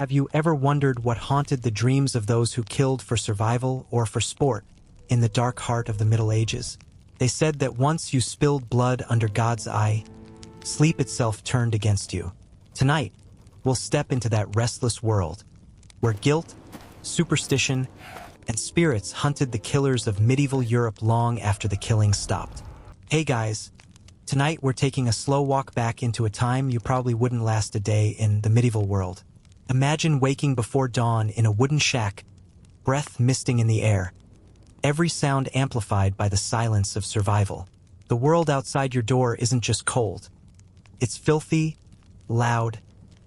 have you ever wondered what haunted the dreams of those who killed for survival or for sport in the dark heart of the Middle Ages? They said that once you spilled blood under God's eye, sleep itself turned against you. Tonight, we'll step into that restless world where guilt, superstition, and spirits hunted the killers of medieval Europe long after the killings stopped. Hey guys, tonight we're taking a slow walk back into a time you probably wouldn't last a day in the medieval world. Imagine waking before dawn in a wooden shack, breath misting in the air, every sound amplified by the silence of survival. The world outside your door isn't just cold. It's filthy, loud,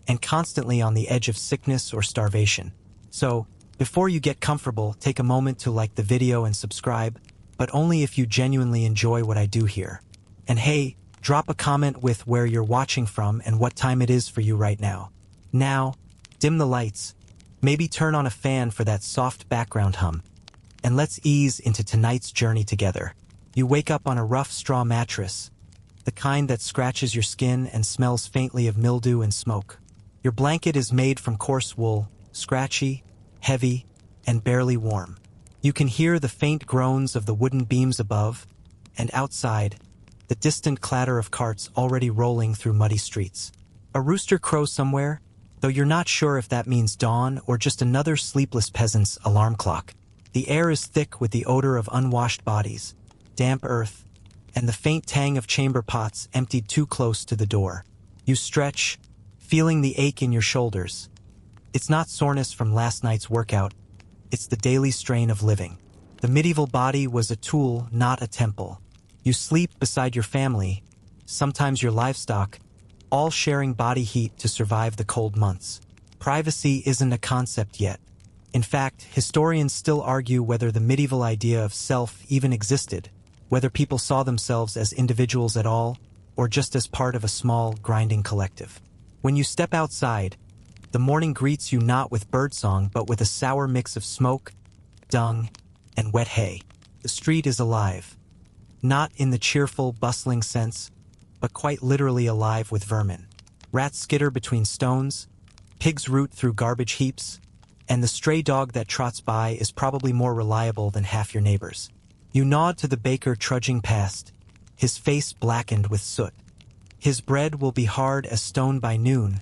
and constantly on the edge of sickness or starvation. So, before you get comfortable, take a moment to like the video and subscribe, but only if you genuinely enjoy what I do here. And hey, drop a comment with where you're watching from and what time it is for you right now. Now, dim the lights, maybe turn on a fan for that soft background hum, and let's ease into tonight's journey together. You wake up on a rough straw mattress, the kind that scratches your skin and smells faintly of mildew and smoke. Your blanket is made from coarse wool, scratchy, heavy, and barely warm. You can hear the faint groans of the wooden beams above, and outside, the distant clatter of carts already rolling through muddy streets. A rooster crows somewhere, though you're not sure if that means dawn or just another sleepless peasant's alarm clock. The air is thick with the odor of unwashed bodies, damp earth, and the faint tang of chamber pots emptied too close to the door. You stretch, feeling the ache in your shoulders. It's not soreness from last night's workout, it's the daily strain of living. The medieval body was a tool, not a temple. You sleep beside your family, sometimes your livestock, all sharing body heat to survive the cold months. Privacy isn't a concept yet. In fact, historians still argue whether the medieval idea of self even existed, whether people saw themselves as individuals at all, or just as part of a small, grinding collective. When you step outside, the morning greets you not with birdsong but with a sour mix of smoke, dung, and wet hay. The street is alive. Not in the cheerful, bustling sense, but quite literally alive with vermin. Rats skitter between stones, pigs root through garbage heaps, and the stray dog that trots by is probably more reliable than half your neighbors. You nod to the baker trudging past, his face blackened with soot. His bread will be hard as stone by noon,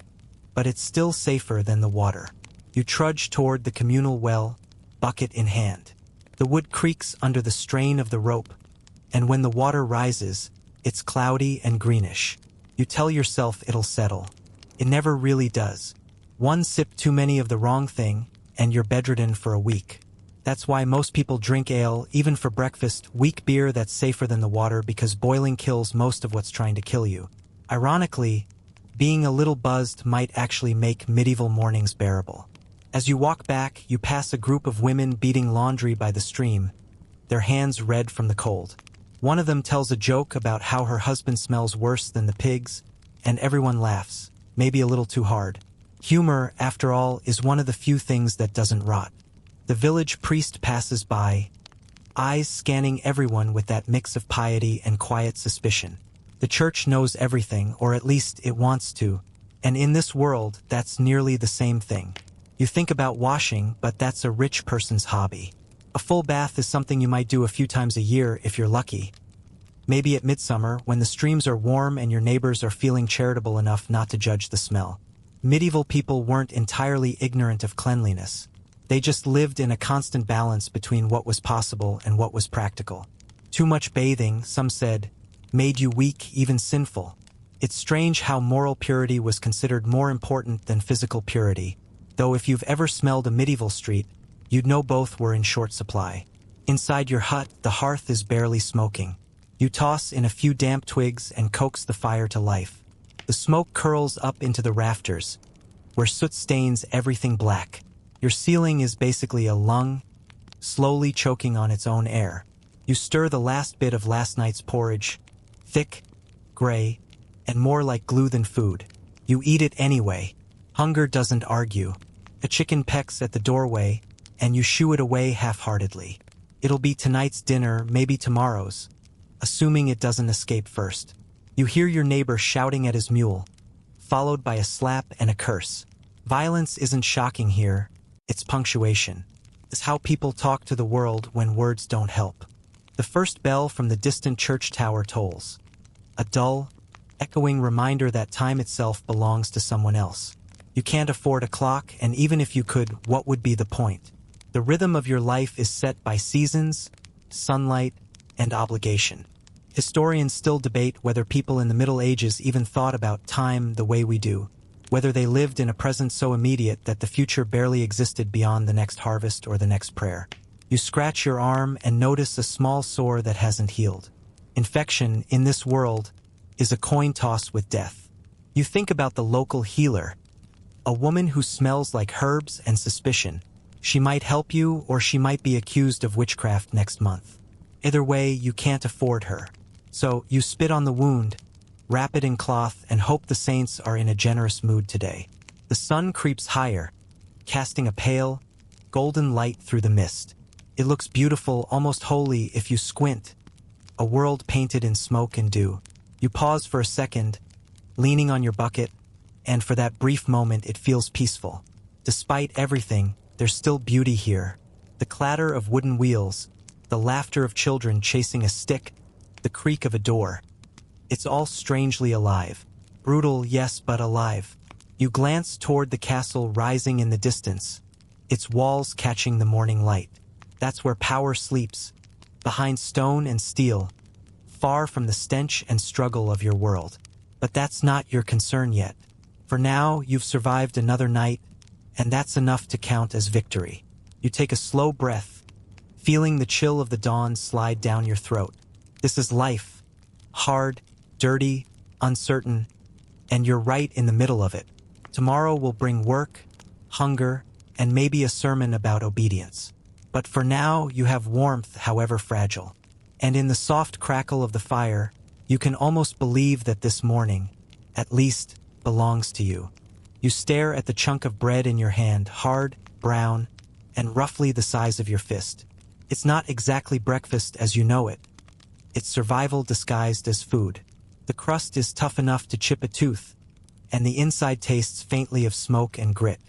but it's still safer than the water. You trudge toward the communal well, bucket in hand. The wood creaks under the strain of the rope, and when the water rises, it's cloudy and greenish. You tell yourself it'll settle. It never really does. One sip too many of the wrong thing, and you're bedridden for a week. That's why most people drink ale, even for breakfast, weak beer that's safer than the water because boiling kills most of what's trying to kill you. Ironically, being a little buzzed might actually make medieval mornings bearable. As you walk back, you pass a group of women beating laundry by the stream, their hands red from the cold. One of them tells a joke about how her husband smells worse than the pigs, and everyone laughs, maybe a little too hard. Humor, after all, is one of the few things that doesn't rot. The village priest passes by, eyes scanning everyone with that mix of piety and quiet suspicion. The church knows everything, or at least it wants to, and in this world, that's nearly the same thing. You think about washing, but that's a rich person's hobby. A full bath is something you might do a few times a year if you're lucky. Maybe at midsummer, when the streams are warm and your neighbors are feeling charitable enough not to judge the smell. Medieval people weren't entirely ignorant of cleanliness. They just lived in a constant balance between what was possible and what was practical. Too much bathing, some said, made you weak, even sinful. It's strange how moral purity was considered more important than physical purity, though if you've ever smelled a medieval street, you'd know both were in short supply. Inside your hut, the hearth is barely smoking. You toss in a few damp twigs and coax the fire to life. The smoke curls up into the rafters, where soot stains everything black. Your ceiling is basically a lung, slowly choking on its own air. You stir the last bit of last night's porridge, thick, gray, and more like glue than food. You eat it anyway. Hunger doesn't argue. A chicken pecks at the doorway, and you shoo it away half-heartedly. It'll be tonight's dinner, maybe tomorrow's, assuming it doesn't escape first. You hear your neighbor shouting at his mule, followed by a slap and a curse. Violence isn't shocking here, it's punctuation. It's how people talk to the world when words don't help. The first bell from the distant church tower tolls. A dull, echoing reminder that time itself belongs to someone else. You can't afford a clock, and even if you could, what would be the point? The rhythm of your life is set by seasons, sunlight, and obligation. Historians still debate whether people in the Middle Ages even thought about time the way we do, whether they lived in a present so immediate that the future barely existed beyond the next harvest or the next prayer. You scratch your arm and notice a small sore that hasn't healed. Infection, in this world, is a coin toss with death. You think about the local healer, a woman who smells like herbs and suspicion. She might help you, or she might be accused of witchcraft next month. Either way, you can't afford her. So you spit on the wound, wrap it in cloth, and hope the saints are in a generous mood today. The sun creeps higher, casting a pale, golden light through the mist. It looks beautiful, almost holy if you squint. A world painted in smoke and dew. You pause for a second, leaning on your bucket, and for that brief moment it feels peaceful. Despite everything, there's still beauty here. The clatter of wooden wheels, the laughter of children chasing a stick, the creak of a door. It's all strangely alive. Brutal, yes, but alive. You glance toward the castle rising in the distance, its walls catching the morning light. That's where power sleeps, behind stone and steel, far from the stench and struggle of your world. But that's not your concern yet. For now, you've survived another night, and that's enough to count as victory. You take a slow breath, feeling the chill of the dawn slide down your throat. This is life. Hard, dirty, uncertain, and you're right in the middle of it. Tomorrow will bring work, hunger, and maybe a sermon about obedience. But for now, you have warmth, however fragile. And in the soft crackle of the fire, you can almost believe that this morning, at least, belongs to you. You stare at the chunk of bread in your hand, hard, brown, and roughly the size of your fist. It's not exactly breakfast as you know it. It's survival disguised as food. The crust is tough enough to chip a tooth, and the inside tastes faintly of smoke and grit.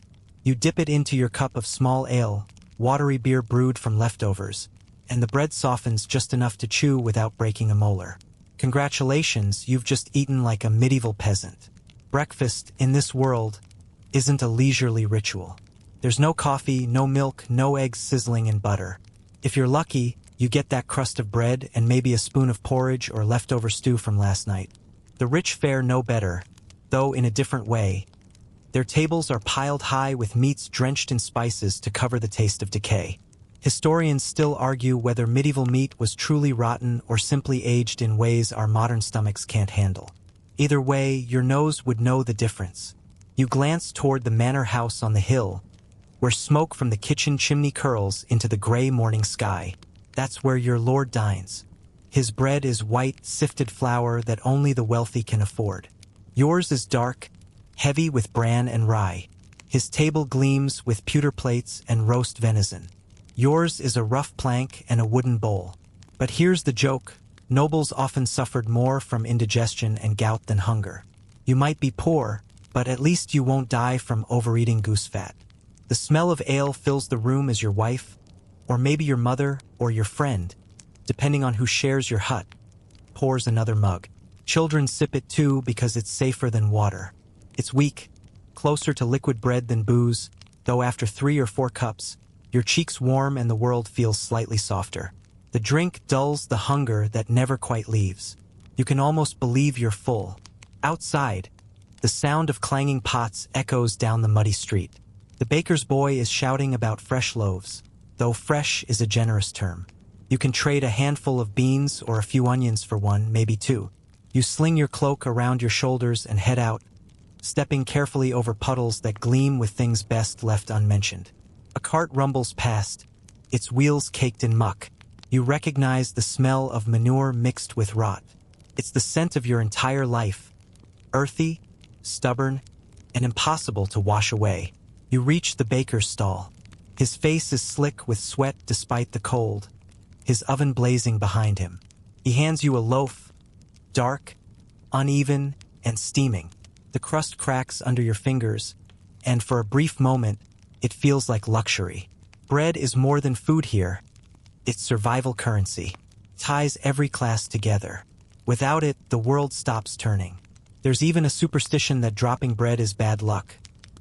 You dip it into your cup of small ale, watery beer brewed from leftovers, and the bread softens just enough to chew without breaking a molar. Congratulations, you've just eaten like a medieval peasant. Breakfast, in this world, isn't a leisurely ritual. There's no coffee, no milk, no eggs sizzling in butter. If you're lucky, you get that crust of bread and maybe a spoon of porridge or leftover stew from last night. The rich fare no better, though in a different way. Their tables are piled high with meats drenched in spices to cover the taste of decay. Historians still argue whether medieval meat was truly rotten or simply aged in ways our modern stomachs can't handle. Either way, your nose would know the difference. You glance toward the manor house on the hill, where smoke from the kitchen chimney curls into the gray morning sky. That's where your lord dines. His bread is white, sifted flour that only the wealthy can afford. Yours is dark, heavy with bran and rye. His table gleams with pewter plates and roast venison. Yours is a rough plank and a wooden bowl. But here's the joke. Nobles often suffered more from indigestion and gout than hunger. You might be poor, but at least you won't die from overeating goose fat. The smell of ale fills the room as your wife, or maybe your mother or your friend, depending on who shares your hut, pours another mug. Children sip it too because it's safer than water. It's weak, closer to liquid bread than booze, though after 3 or 4 cups, your cheeks warm and the world feels slightly softer. The drink dulls the hunger that never quite leaves. You can almost believe you're full. Outside, the sound of clanging pots echoes down the muddy street. The baker's boy is shouting about fresh loaves, though fresh is a generous term. You can trade a handful of beans or a few onions for one, maybe 2. You sling your cloak around your shoulders and head out, stepping carefully over puddles that gleam with things best left unmentioned. A cart rumbles past, its wheels caked in muck. You recognize the smell of manure mixed with rot. It's the scent of your entire life, earthy, stubborn, and impossible to wash away. You reach the baker's stall. His face is slick with sweat despite the cold, his oven blazing behind him. He hands you a loaf, dark, uneven, and steaming. The crust cracks under your fingers, and for a brief moment, it feels like luxury. Bread is more than food here. It's survival currency. Ties every class together. Without it, the world stops turning. There's even a superstition that dropping bread is bad luck.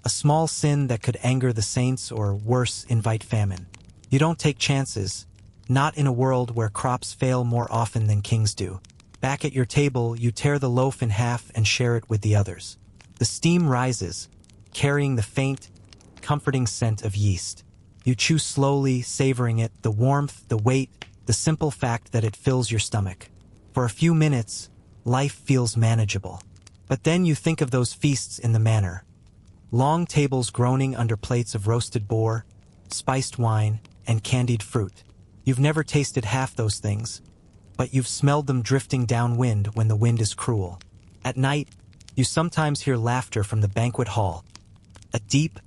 A small sin that could anger the saints or, worse, invite famine. You don't take chances. Not in a world where crops fail more often than kings do. Back at your table, you tear the loaf in half and share it with the others. The steam rises, carrying the faint, comforting scent of yeast. You chew slowly, savoring it, the warmth, the weight, the simple fact that it fills your stomach. For a few minutes, life feels manageable. But then you think of those feasts in the manor. Long tables groaning under plates of roasted boar, spiced wine, and candied fruit. You've never tasted half those things, but you've smelled them drifting downwind when the wind is cruel. At night, you sometimes hear laughter from the banquet hall. A deep,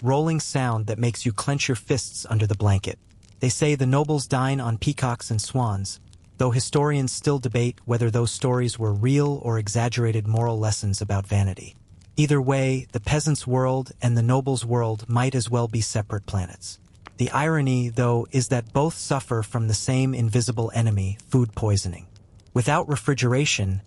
rolling sound that makes you clench your fists under the blanket. They say the nobles dine on peacocks and swans, though historians still debate whether those stories were real or exaggerated moral lessons about vanity. Either way, the peasants' world and the nobles' world might as well be separate planets. The irony, though, is that both suffer from the same invisible enemy, food poisoning. Without refrigeration,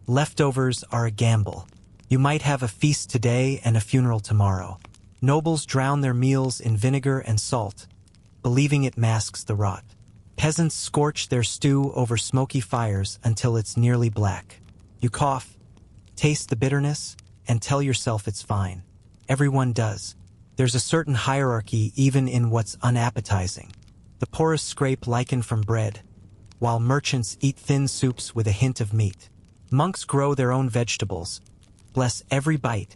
leftovers are a gamble. You might have a feast today and a funeral tomorrow. Nobles drown their meals in vinegar and salt, believing it masks the rot. Peasants scorch their stew over smoky fires until it's nearly black. You cough, taste the bitterness, and tell yourself it's fine. Everyone does. There's a certain hierarchy even in what's unappetizing. The poorest scrape lichen from bread, while merchants eat thin soups with a hint of meat. Monks grow their own vegetables, bless every bite,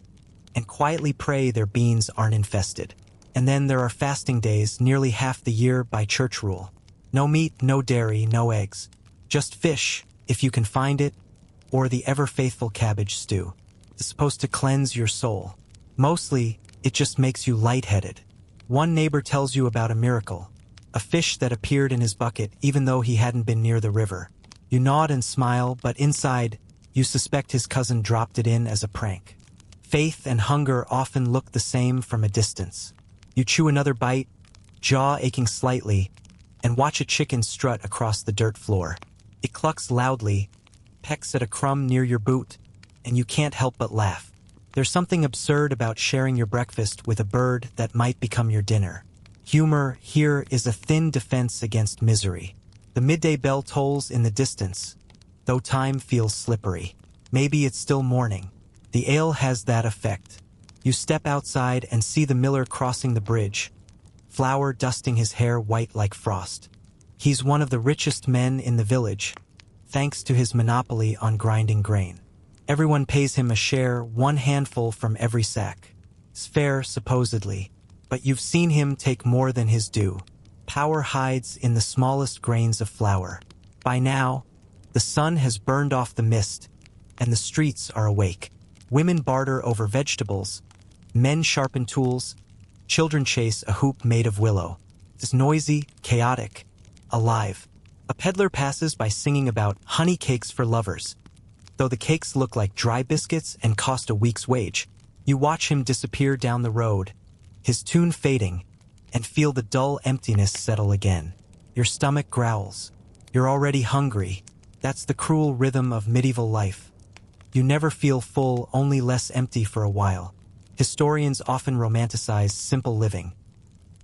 and quietly pray their beans aren't infested. And then there are fasting days nearly half the year by church rule. No meat, no dairy, no eggs. Just fish, if you can find it, or the ever-faithful cabbage stew. It's supposed to cleanse your soul. Mostly, it just makes you lightheaded. One neighbor tells you about a miracle, a fish that appeared in his bucket even though he hadn't been near the river. You nod and smile, but inside, you suspect his cousin dropped it in as a prank. Faith and hunger often look the same from a distance. You chew another bite, jaw aching slightly, and watch a chicken strut across the dirt floor. It clucks loudly, pecks at a crumb near your boot, and you can't help but laugh. There's something absurd about sharing your breakfast with a bird that might become your dinner. Humor here is a thin defense against misery. The midday bell tolls in the distance, though time feels slippery. Maybe it's still morning. The ale has that effect. You step outside and see the miller crossing the bridge, flour dusting his hair white like frost. He's one of the richest men in the village, thanks to his monopoly on grinding grain. Everyone pays him a share, one handful from every sack. It's fair, supposedly, but you've seen him take more than his due. Power hides in the smallest grains of flour. By now, the sun has burned off the mist, and the streets are awake. Women barter over vegetables, men sharpen tools, children chase a hoop made of willow. It's noisy, chaotic, alive. A peddler passes by singing about honey cakes for lovers. Though the cakes look like dry biscuits and cost a week's wage, you watch him disappear down the road, his tune fading, and feel the dull emptiness settle again. Your stomach growls. You're already hungry. That's the cruel rhythm of medieval life. You never feel full, only less empty for a while. Historians often romanticize simple living.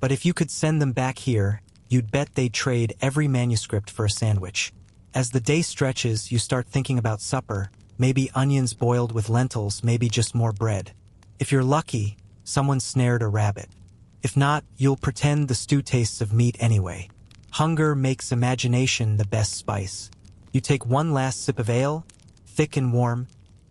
But if you could send them back here, you'd bet they'd trade every manuscript for a sandwich. As the day stretches, you start thinking about supper, maybe onions boiled with lentils, maybe just more bread. If you're lucky, someone snared a rabbit. If not, you'll pretend the stew tastes of meat anyway. Hunger makes imagination the best spice. You take one last sip of ale, thick and warm,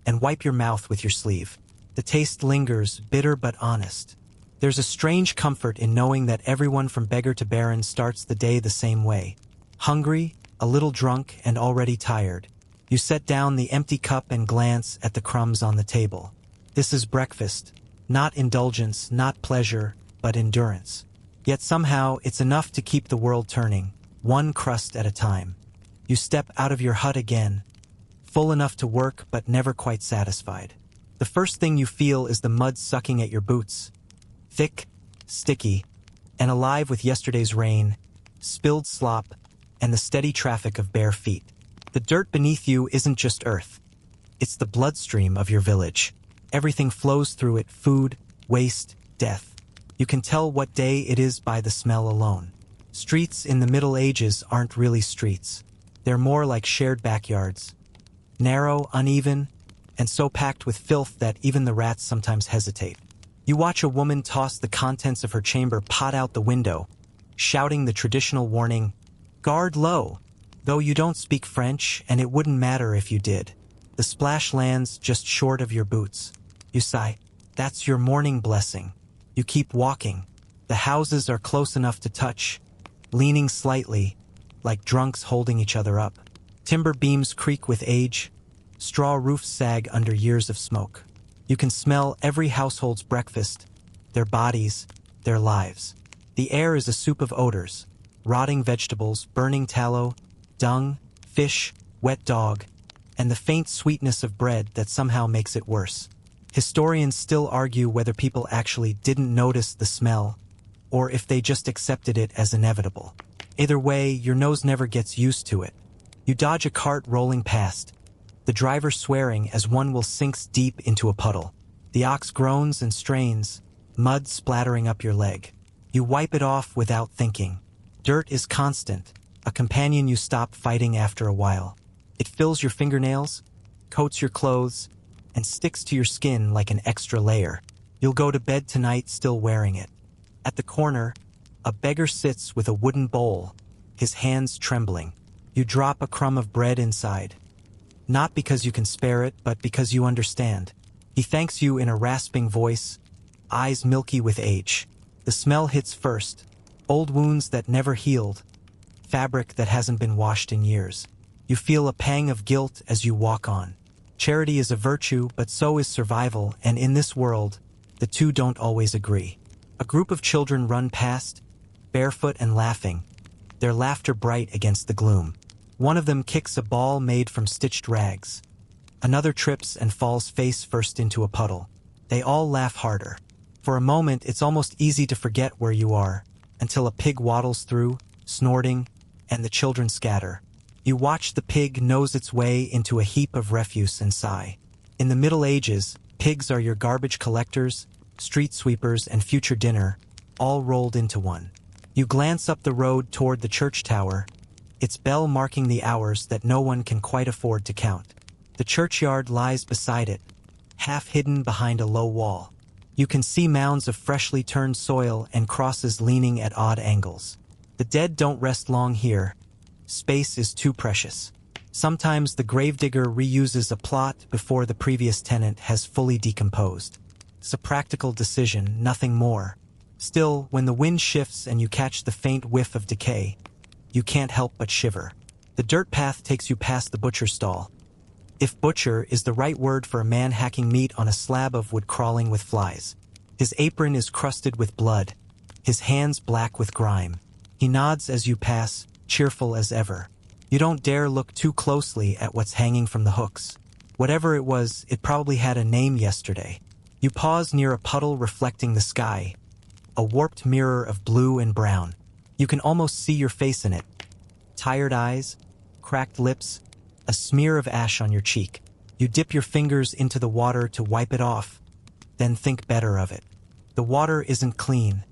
and wipe your mouth with your sleeve. The taste lingers, bitter but honest. There's a strange comfort in knowing that everyone from beggar to baron starts the day the same way. Hungry, a little drunk, and already tired. You set down the empty cup and glance at the crumbs on the table. This is breakfast, not indulgence, not pleasure, but endurance. Yet somehow it's enough to keep the world turning, one crust at a time. You step out of your hut again, full enough to work but never quite satisfied. The first thing you feel is the mud sucking at your boots. Thick, sticky, and alive with yesterday's rain, spilled slop, and the steady traffic of bare feet. The dirt beneath you isn't just earth. It's the bloodstream of your village. Everything flows through it: food, waste, death. You can tell what day it is by the smell alone. Streets in the Middle Ages aren't really streets. They're more like shared backyards. Narrow, uneven, and so packed with filth that even the rats sometimes hesitate. You watch a woman toss the contents of her chamber pot out the window, shouting the traditional warning, "Guard low," though you don't speak French, and it wouldn't matter if you did. The splash lands just short of your boots. You sigh. That's your morning blessing. You keep walking. The houses are close enough to touch, leaning slightly, like drunks holding each other up. Timber beams creak with age. Straw roofs sag under years of smoke. You can smell every household's breakfast, their bodies, their lives. The air is a soup of odors: rotting vegetables, burning tallow, dung, fish, wet dog, and the faint sweetness of bread that somehow makes it worse. Historians still argue whether people actually didn't notice the smell, or if they just accepted it as inevitable. Either way, your nose never gets used to it. You dodge a cart rolling past, the driver swearing as one will sink deep into a puddle. The ox groans and strains, mud splattering up your leg. You wipe it off without thinking. Dirt is constant, a companion you stop fighting after a while. It fills your fingernails, coats your clothes, and sticks to your skin like an extra layer. You'll go to bed tonight still wearing it. At the corner, a beggar sits with a wooden bowl, his hands trembling. You drop a crumb of bread inside. Not because you can spare it, but because you understand. He thanks you in a rasping voice, eyes milky with age. The smell hits first. Old wounds that never healed. Fabric that hasn't been washed in years. You feel a pang of guilt as you walk on. Charity is a virtue, but so is survival, and in this world, the two don't always agree. A group of children run past, barefoot and laughing, their laughter bright against the gloom. One of them kicks a ball made from stitched rags. Another trips and falls face first into a puddle. They all laugh harder. For a moment, it's almost easy to forget where you are, until a pig waddles through, snorting, and the children scatter. You watch the pig nose its way into a heap of refuse and sigh. In the Middle Ages, pigs are your garbage collectors, street sweepers, and future dinner, all rolled into one. You glance up the road toward the church tower, its bell marking the hours that no one can quite afford to count. The churchyard lies beside it, half hidden behind a low wall. You can see mounds of freshly turned soil and crosses leaning at odd angles. The dead don't rest long here. Space is too precious. Sometimes the gravedigger reuses a plot before the previous tenant has fully decomposed. It's a practical decision, nothing more. Still, when the wind shifts and you catch the faint whiff of decay, you can't help but shiver. The dirt path takes you past the butcher stall. If butcher is the right word for a man hacking meat on a slab of wood crawling with flies. His apron is crusted with blood, his hands black with grime. He nods as you pass, cheerful as ever. You don't dare look too closely at what's hanging from the hooks. Whatever it was, it probably had a name yesterday. You pause near a puddle reflecting the sky, a warped mirror of blue and brown. You can almost see your face in it. Tired eyes, cracked lips, a smear of ash on your cheek. You dip your fingers into the water to wipe it off, then think better of it. The water isn't clean.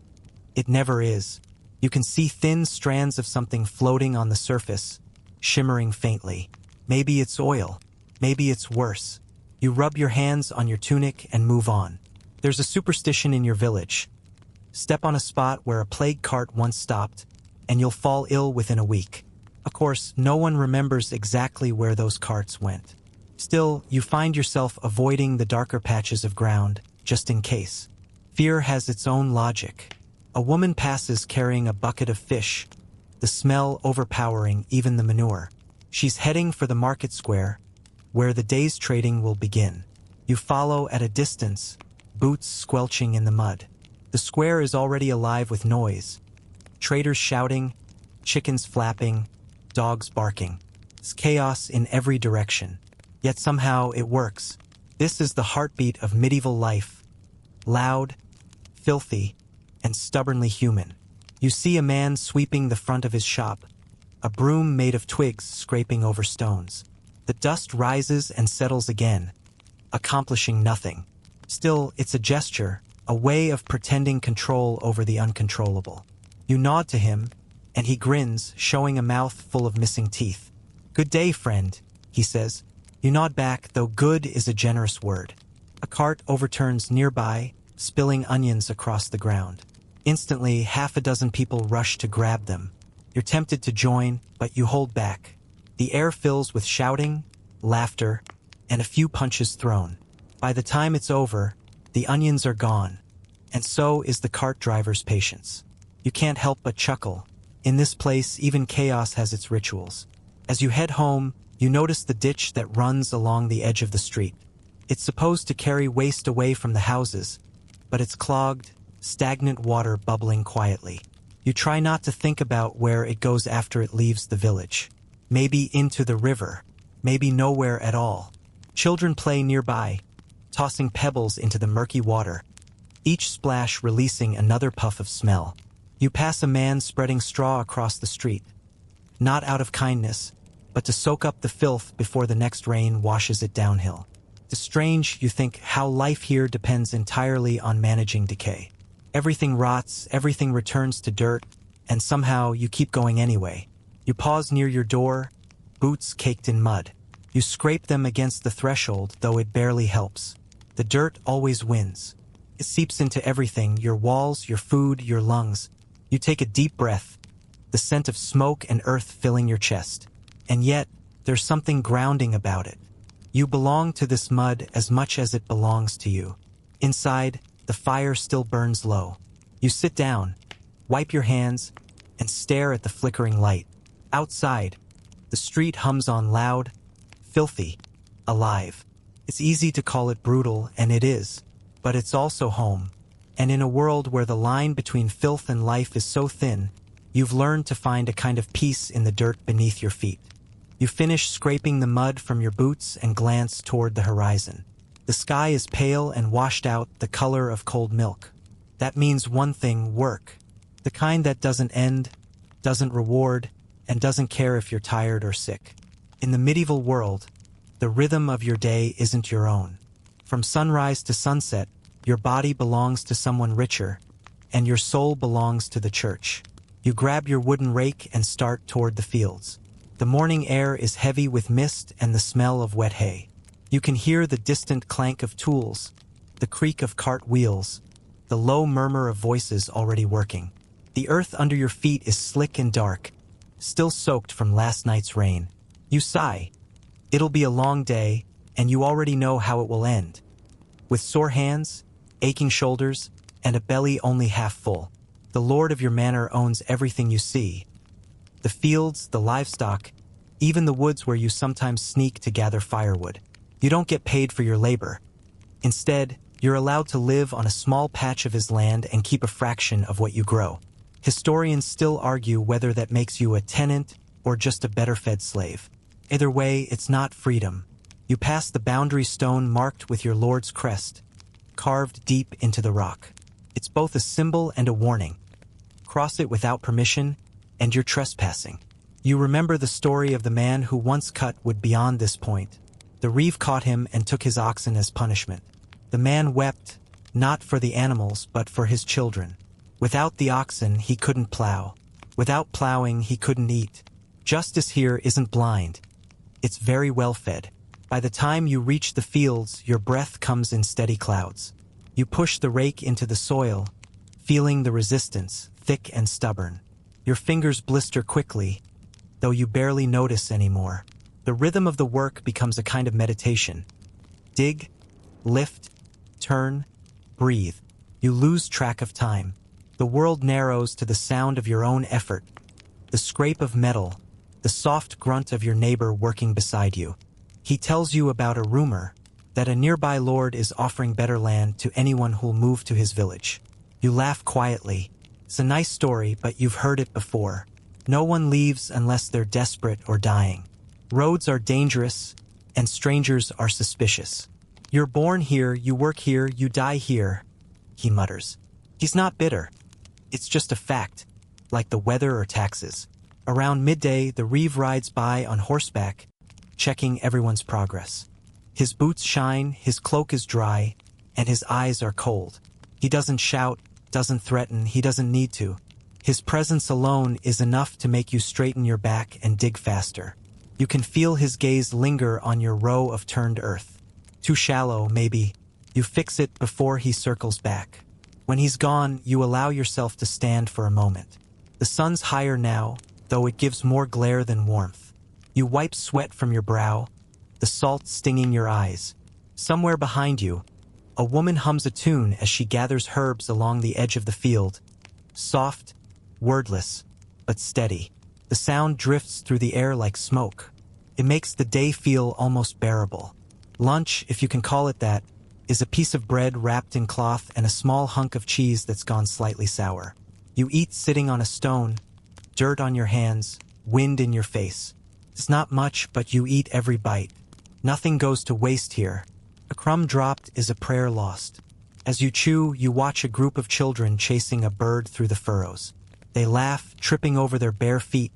It never is. You can see thin strands of something floating on the surface, shimmering faintly. Maybe it's oil. Maybe it's worse. You rub your hands on your tunic and move on. There's a superstition in your village. Step on a spot where a plague cart once stopped, and you'll fall ill within a week. Of course, no one remembers exactly where those carts went. Still, you find yourself avoiding the darker patches of ground, just in case. Fear has its own logic. A woman passes carrying a bucket of fish, the smell overpowering even the manure. She's heading for the market square, where the day's trading will begin. You follow at a distance, boots squelching in the mud. The square is already alive with noise. Traders shouting, chickens flapping, dogs barking. It's chaos in every direction. Yet somehow it works. This is the heartbeat of medieval life. Loud, filthy, and stubbornly human. You see a man sweeping the front of his shop, a broom made of twigs scraping over stones. The dust rises and settles again, accomplishing nothing. Still, it's a gesture, a way of pretending control over the uncontrollable. You nod to him, and he grins, showing a mouth full of missing teeth. "Good day, friend," he says. You nod back, though good is a generous word. A cart overturns nearby, spilling onions across the ground. Instantly, half a dozen people rush to grab them. You're tempted to join, but you hold back. The air fills with shouting, laughter, and a few punches thrown. By the time it's over, the onions are gone, and so is the cart driver's patience. You can't help but chuckle. In this place, even chaos has its rituals. As you head home, you notice the ditch that runs along the edge of the street. It's supposed to carry waste away from the houses, but it's clogged, stagnant water bubbling quietly. You try not to think about where it goes after it leaves the village. Maybe into the river, maybe nowhere at all. Children play nearby, tossing pebbles into the murky water, each splash releasing another puff of smell. You pass a man spreading straw across the street, not out of kindness, but to soak up the filth before the next rain washes it downhill. It's strange, you think, how life here depends entirely on managing decay. Everything rots, everything returns to dirt, and somehow you keep going anyway. You pause near your door, boots caked in mud. You scrape them against the threshold, though it barely helps. The dirt always wins. It seeps into everything, your walls, your food, your lungs. You take a deep breath, the scent of smoke and earth filling your chest. And yet, there's something grounding about it. You belong to this mud as much as it belongs to you. Inside, the fire still burns low. You sit down, wipe your hands, and stare at the flickering light. Outside, the street hums on loud, filthy, alive. It's easy to call it brutal, and it is, but it's also home. And in a world where the line between filth and life is so thin, you've learned to find a kind of peace in the dirt beneath your feet. You finish scraping the mud from your boots and glance toward the horizon. The sky is pale and washed out, the color of cold milk. That means one thing: work. The kind that doesn't end, doesn't reward, and doesn't care if you're tired or sick. In the medieval world, the rhythm of your day isn't your own. From sunrise to sunset, your body belongs to someone richer, and your soul belongs to the church. You grab your wooden rake and start toward the fields. The morning air is heavy with mist and the smell of wet hay. You can hear the distant clank of tools, the creak of cart wheels, the low murmur of voices already working. The earth under your feet is slick and dark, still soaked from last night's rain. You sigh. It'll be a long day, and you already know how it will end. With sore hands, aching shoulders, and a belly only half full. The lord of your manor owns everything you see. The fields, the livestock, even the woods where you sometimes sneak to gather firewood. You don't get paid for your labor. Instead, you're allowed to live on a small patch of his land and keep a fraction of what you grow. Historians still argue whether that makes you a tenant or just a better-fed slave. Either way, it's not freedom. You pass the boundary stone marked with your lord's crest, carved deep into the rock. It's both a symbol and a warning. Cross it without permission, and you're trespassing. You remember the story of the man who once cut wood beyond this point. The reeve caught him and took his oxen as punishment. The man wept, not for the animals, but for his children. Without the oxen, he couldn't plow. Without plowing, he couldn't eat. Justice here isn't blind. It's very well fed. By the time you reach the fields, your breath comes in steady clouds. You push the rake into the soil, feeling the resistance, thick and stubborn. Your fingers blister quickly, though you barely notice anymore. The rhythm of the work becomes a kind of meditation. Dig, lift, turn, breathe. You lose track of time. The world narrows to the sound of your own effort, the scrape of metal, the soft grunt of your neighbor working beside you. He tells you about a rumor that a nearby lord is offering better land to anyone who'll move to his village. You laugh quietly. It's a nice story, but you've heard it before. No one leaves unless they're desperate or dying. Roads are dangerous, and strangers are suspicious. You're born here, you work here, you die here, he mutters. He's not bitter. It's just a fact, like the weather or taxes. Around midday, the reeve rides by on horseback, checking everyone's progress. His boots shine, his cloak is dry, and his eyes are cold. He doesn't shout, doesn't threaten, he doesn't need to. His presence alone is enough to make you straighten your back and dig faster. You can feel his gaze linger on your row of turned earth. Too shallow, maybe. You fix it before he circles back. When he's gone, you allow yourself to stand for a moment. The sun's higher now, though it gives more glare than warmth. You wipe sweat from your brow, the salt stinging your eyes. Somewhere behind you, a woman hums a tune as she gathers herbs along the edge of the field. Soft, wordless, but steady. The sound drifts through the air like smoke. It makes the day feel almost bearable. Lunch, if you can call it that, is a piece of bread wrapped in cloth and a small hunk of cheese that's gone slightly sour. You eat sitting on a stone, dirt on your hands, wind in your face. It's not much, but you eat every bite. Nothing goes to waste here. A crumb dropped is a prayer lost. As you chew, you watch a group of children chasing a bird through the furrows. They laugh, tripping over their bare feet,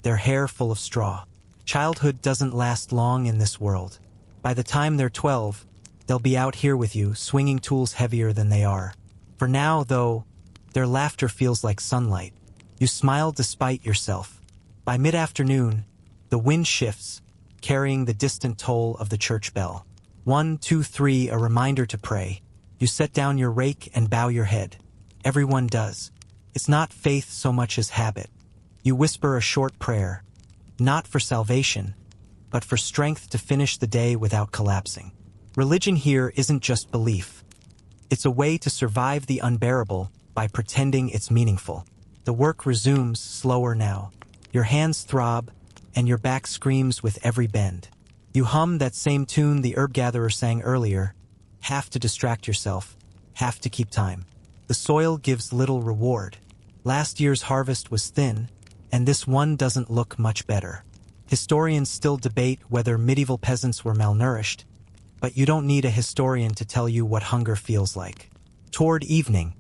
their hair full of straw. Childhood doesn't last long in this world. By the time they're 12, they'll be out here with you, swinging tools heavier than they are. For now, though, their laughter feels like sunlight. You smile despite yourself. By mid-afternoon, the wind shifts, carrying the distant toll of the church bell. 1, 2, 3, a reminder to pray. You set down your rake and bow your head. Everyone does. It's not faith so much as habit. You whisper a short prayer, not for salvation, but for strength to finish the day without collapsing. Religion here isn't just belief. It's a way to survive the unbearable by pretending it's meaningful. The work resumes, slower now. Your hands throb, and your back screams with every bend. You hum that same tune the herb gatherer sang earlier, half to distract yourself, half to keep time. The soil gives little reward. Last year's harvest was thin, and this one doesn't look much better. Historians still debate whether medieval peasants were malnourished, but you don't need a historian to tell you what hunger feels like. Toward evening,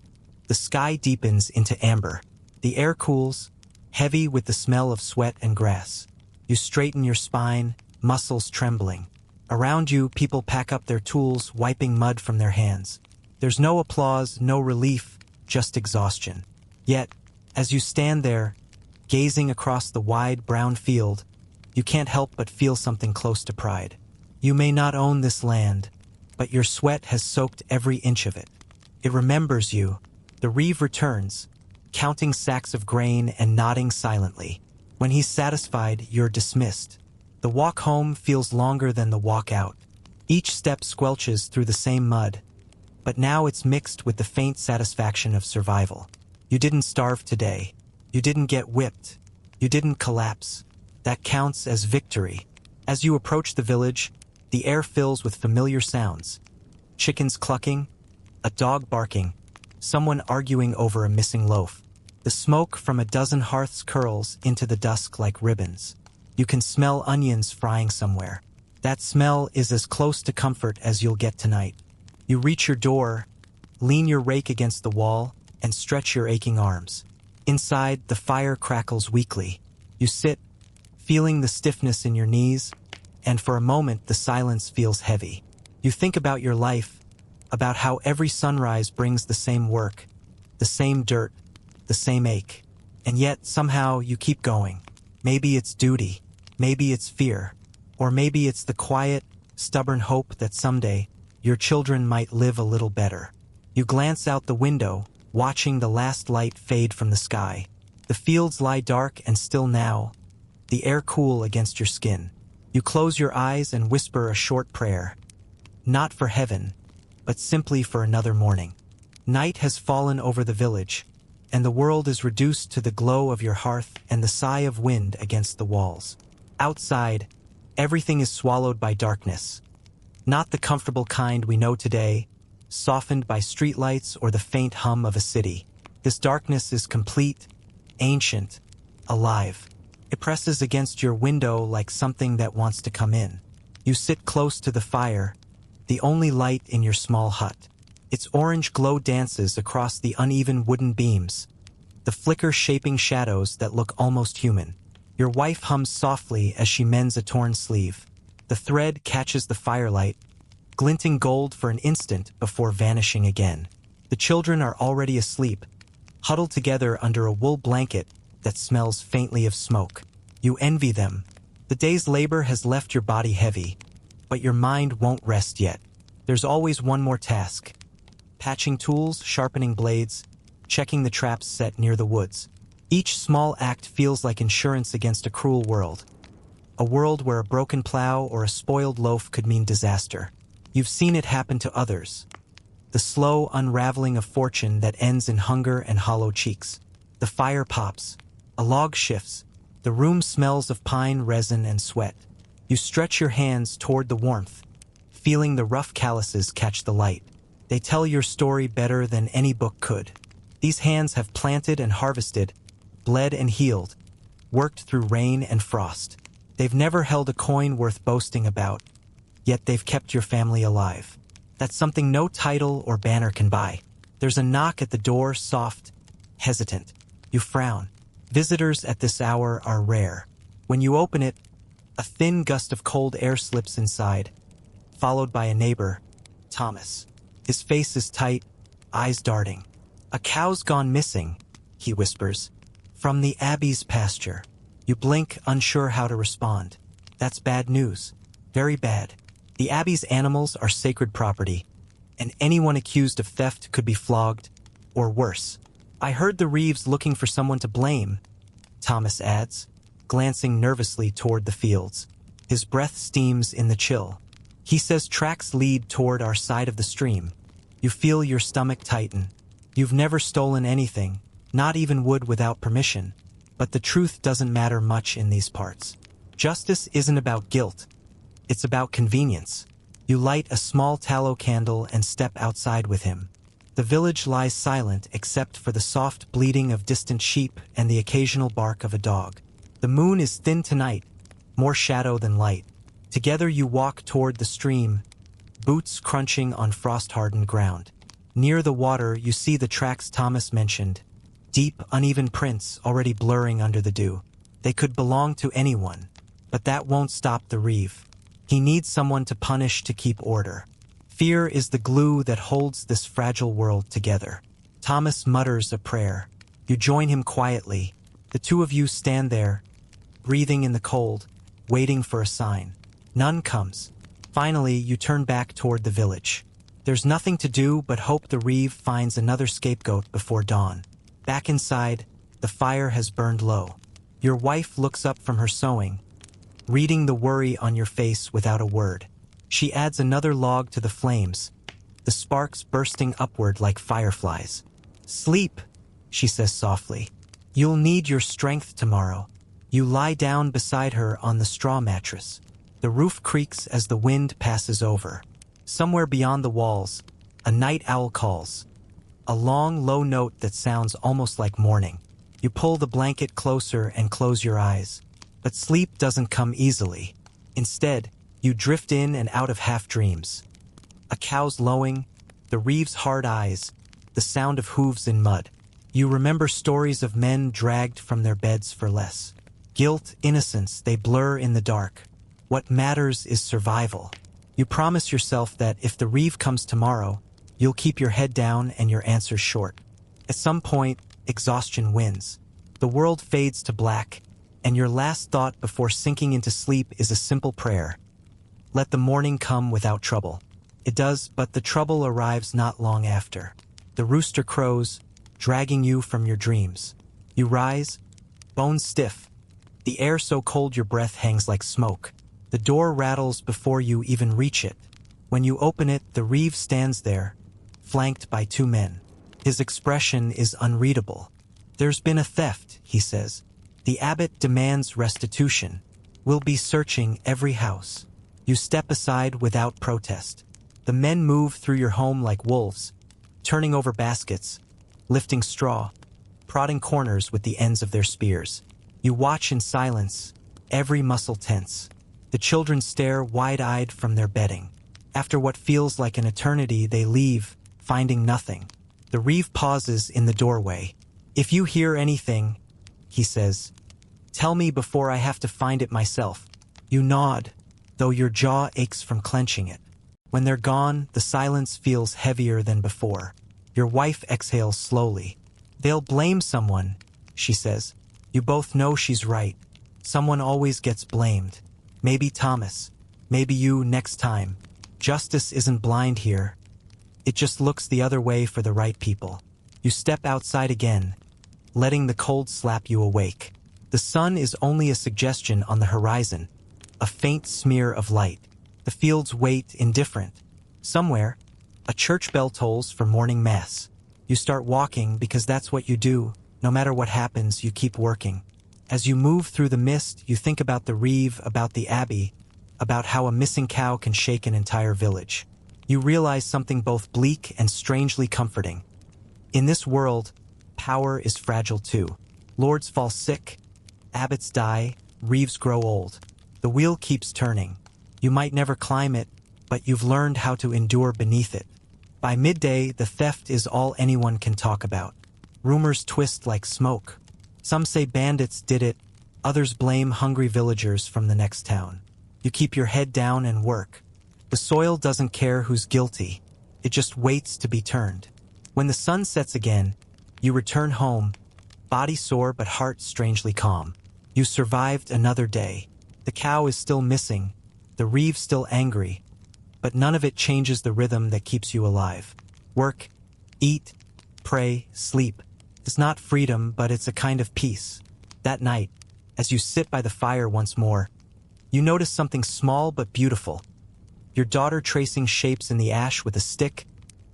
the sky deepens into amber. The air cools, heavy with the smell of sweat and grass. You straighten your spine, muscles trembling. Around you, people pack up their tools, wiping mud from their hands. There's no applause, no relief, just exhaustion. Yet, as you stand there, gazing across the wide brown field, you can't help but feel something close to pride. You may not own this land, but your sweat has soaked every inch of it. It remembers you. The reeve returns, counting sacks of grain and nodding silently. When he's satisfied, you're dismissed. The walk home feels longer than the walk out. Each step squelches through the same mud, but now it's mixed with the faint satisfaction of survival. You didn't starve today. You didn't get whipped. You didn't collapse. That counts as victory. As you approach the village, the air fills with familiar sounds. Chickens clucking, a dog barking, someone arguing over a missing loaf. The smoke from a dozen hearths curls into the dusk like ribbons. You can smell onions frying somewhere. That smell is as close to comfort as you'll get tonight. You reach your door, lean your rake against the wall, and stretch your aching arms. Inside, the fire crackles weakly. You sit, feeling the stiffness in your knees, and for a moment the silence feels heavy. You think about your life, about how every sunrise brings the same work, the same dirt, the same ache. And yet, somehow, you keep going. Maybe it's duty, maybe it's fear, or maybe it's the quiet, stubborn hope that someday your children might live a little better. You glance out the window, watching the last light fade from the sky. The fields lie dark and still now, the air cool against your skin. You close your eyes and whisper a short prayer. Not for heaven, but simply for another morning. Night has fallen over the village, and the world is reduced to the glow of your hearth and the sigh of wind against the walls. Outside, everything is swallowed by darkness. Not the comfortable kind we know today, softened by streetlights or the faint hum of a city. This darkness is complete, ancient, alive. It presses against your window like something that wants to come in. You sit close to the fire, the only light in your small hut. Its orange glow dances across the uneven wooden beams, the flicker shaping shadows that look almost human. Your wife hums softly as she mends a torn sleeve. The thread catches the firelight, glinting gold for an instant before vanishing again. The children are already asleep, huddled together under a wool blanket that smells faintly of smoke. You envy them. The day's labor has left your body heavy, but your mind won't rest yet. There's always one more task. Patching tools, sharpening blades, checking the traps set near the woods. Each small act feels like insurance against a cruel world. A world where a broken plow or a spoiled loaf could mean disaster. You've seen it happen to others. The slow unraveling of fortune that ends in hunger and hollow cheeks. The fire pops. A log shifts. The room smells of pine, resin, and sweat. You stretch your hands toward the warmth, feeling the rough calluses catch the light. They tell your story better than any book could. These hands have planted and harvested, bled and healed, worked through rain and frost. They've never held a coin worth boasting about, yet they've kept your family alive. That's something no title or banner can buy. There's a knock at the door, soft, hesitant. You frown. Visitors at this hour are rare. When you open it, a thin gust of cold air slips inside, followed by a neighbor, Thomas. His face is tight, eyes darting. "A cow's gone missing," he whispers. "From the Abbey's pasture." You blink, unsure how to respond. That's bad news. Very bad. The Abbey's animals are sacred property, and anyone accused of theft could be flogged, or worse. "I heard the Reeves looking for someone to blame," Thomas adds, glancing nervously toward the fields. His breath steams in the chill. He says tracks lead toward our side of the stream. You feel your stomach tighten. You've never stolen anything, not even wood without permission. But the truth doesn't matter much in these parts. Justice isn't about guilt. It's about convenience. You light a small tallow candle and step outside with him. The village lies silent except for the soft bleating of distant sheep and the occasional bark of a dog. The moon is thin tonight, more shadow than light. Together you walk toward the stream, boots crunching on frost-hardened ground. Near the water you see the tracks Thomas mentioned, deep, uneven prints already blurring under the dew. They could belong to anyone, but that won't stop the Reeve. He needs someone to punish to keep order. Fear is the glue that holds this fragile world together. Thomas mutters a prayer. You join him quietly. The two of you stand there, breathing in the cold, waiting for a sign. None comes. Finally, you turn back toward the village. There's nothing to do but hope the Reeve finds another scapegoat before dawn. Back inside, the fire has burned low. Your wife looks up from her sewing, reading the worry on your face without a word. She adds another log to the flames, the sparks bursting upward like fireflies. "Sleep," she says softly. "You'll need your strength tomorrow." You lie down beside her on the straw mattress. The roof creaks as the wind passes over. Somewhere beyond the walls, a night owl calls, a long, low note that sounds almost like mourning. You pull the blanket closer and close your eyes. But sleep doesn't come easily. Instead, you drift in and out of half-dreams. A cow's lowing, the Reeve's hard eyes, the sound of hooves in mud. You remember stories of men dragged from their beds for less. Guilt, innocence, they blur in the dark. What matters is survival. You promise yourself that if the Reeve comes tomorrow, you'll keep your head down and your answers short. At some point, exhaustion wins. The world fades to black, and your last thought before sinking into sleep is a simple prayer. Let the morning come without trouble. It does, but the trouble arrives not long after. The rooster crows, dragging you from your dreams. You rise, bones stiff, the air so cold your breath hangs like smoke. The door rattles before you even reach it. When you open it, the Reeve stands there, flanked by two men. His expression is unreadable. "There's been a theft," he says. "The abbot demands restitution. We'll be searching every house." You step aside without protest. The men move through your home like wolves, turning over baskets, lifting straw, prodding corners with the ends of their spears. You watch in silence, every muscle tense. The children stare wide-eyed from their bedding. After what feels like an eternity, they leave, finding nothing. The reeve pauses in the doorway. "If you hear anything," he says, "tell me before I have to find it myself." You nod, though your jaw aches from clenching it. When they're gone, the silence feels heavier than before. Your wife exhales slowly. "They'll blame someone," she says. You both know she's right. Someone always gets blamed. Maybe Thomas. Maybe you next time. Justice isn't blind here. It just looks the other way for the right people. You step outside again, letting the cold slap you awake. The sun is only a suggestion on the horizon, a faint smear of light. The fields wait indifferent. Somewhere, a church bell tolls for morning mass. You start walking because that's what you do. No matter what happens, you keep working. As you move through the mist, you think about the reeve, about the abbey, about how a missing cow can shake an entire village. You realize something both bleak and strangely comforting. In this world, power is fragile too. Lords fall sick, abbots die, reeves grow old. The wheel keeps turning. You might never climb it, but you've learned how to endure beneath it. By midday, the theft is all anyone can talk about. Rumors twist like smoke. Some say bandits did it, others blame hungry villagers from the next town. You keep your head down and work. The soil doesn't care who's guilty. It just waits to be turned. When the sun sets again, you return home, body sore but heart strangely calm. You survived another day. The cow is still missing, the reeve still angry, but none of it changes the rhythm that keeps you alive. Work, eat, pray, sleep. It's not freedom, but it's a kind of peace. That night, as you sit by the fire once more, you notice something small but beautiful. Your daughter tracing shapes in the ash with a stick,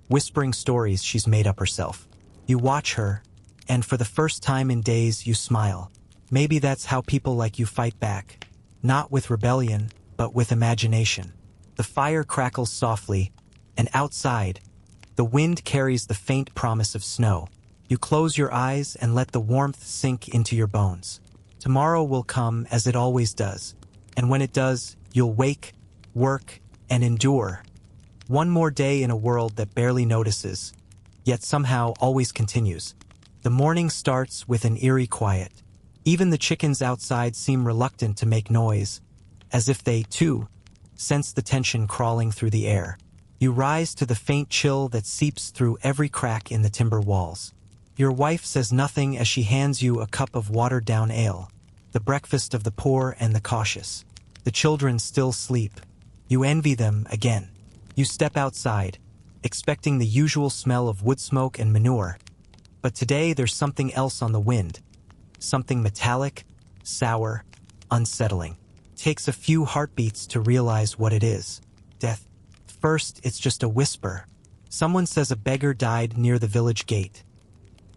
whispering stories she's made up herself. You watch her, and for the first time in days you smile. Maybe that's how people like you fight back. Not with rebellion, but with imagination. The fire crackles softly, and outside, the wind carries the faint promise of snow. You close your eyes and let the warmth sink into your bones. Tomorrow will come as it always does, and when it does, you'll wake, work, and endure. One more day in a world that barely notices, yet somehow always continues. The morning starts with an eerie quiet. Even the chickens outside seem reluctant to make noise, as if they, too, sense the tension crawling through the air. You rise to the faint chill that seeps through every crack in the timber walls. Your wife says nothing as she hands you a cup of watered-down ale, the breakfast of the poor and the cautious. The children still sleep. You envy them again. You step outside, expecting the usual smell of wood smoke and manure. But today there's something else on the wind. Something metallic, sour, unsettling. Takes a few heartbeats to realize what it is. Death. First, it's just a whisper. Someone says a beggar died near the village gate.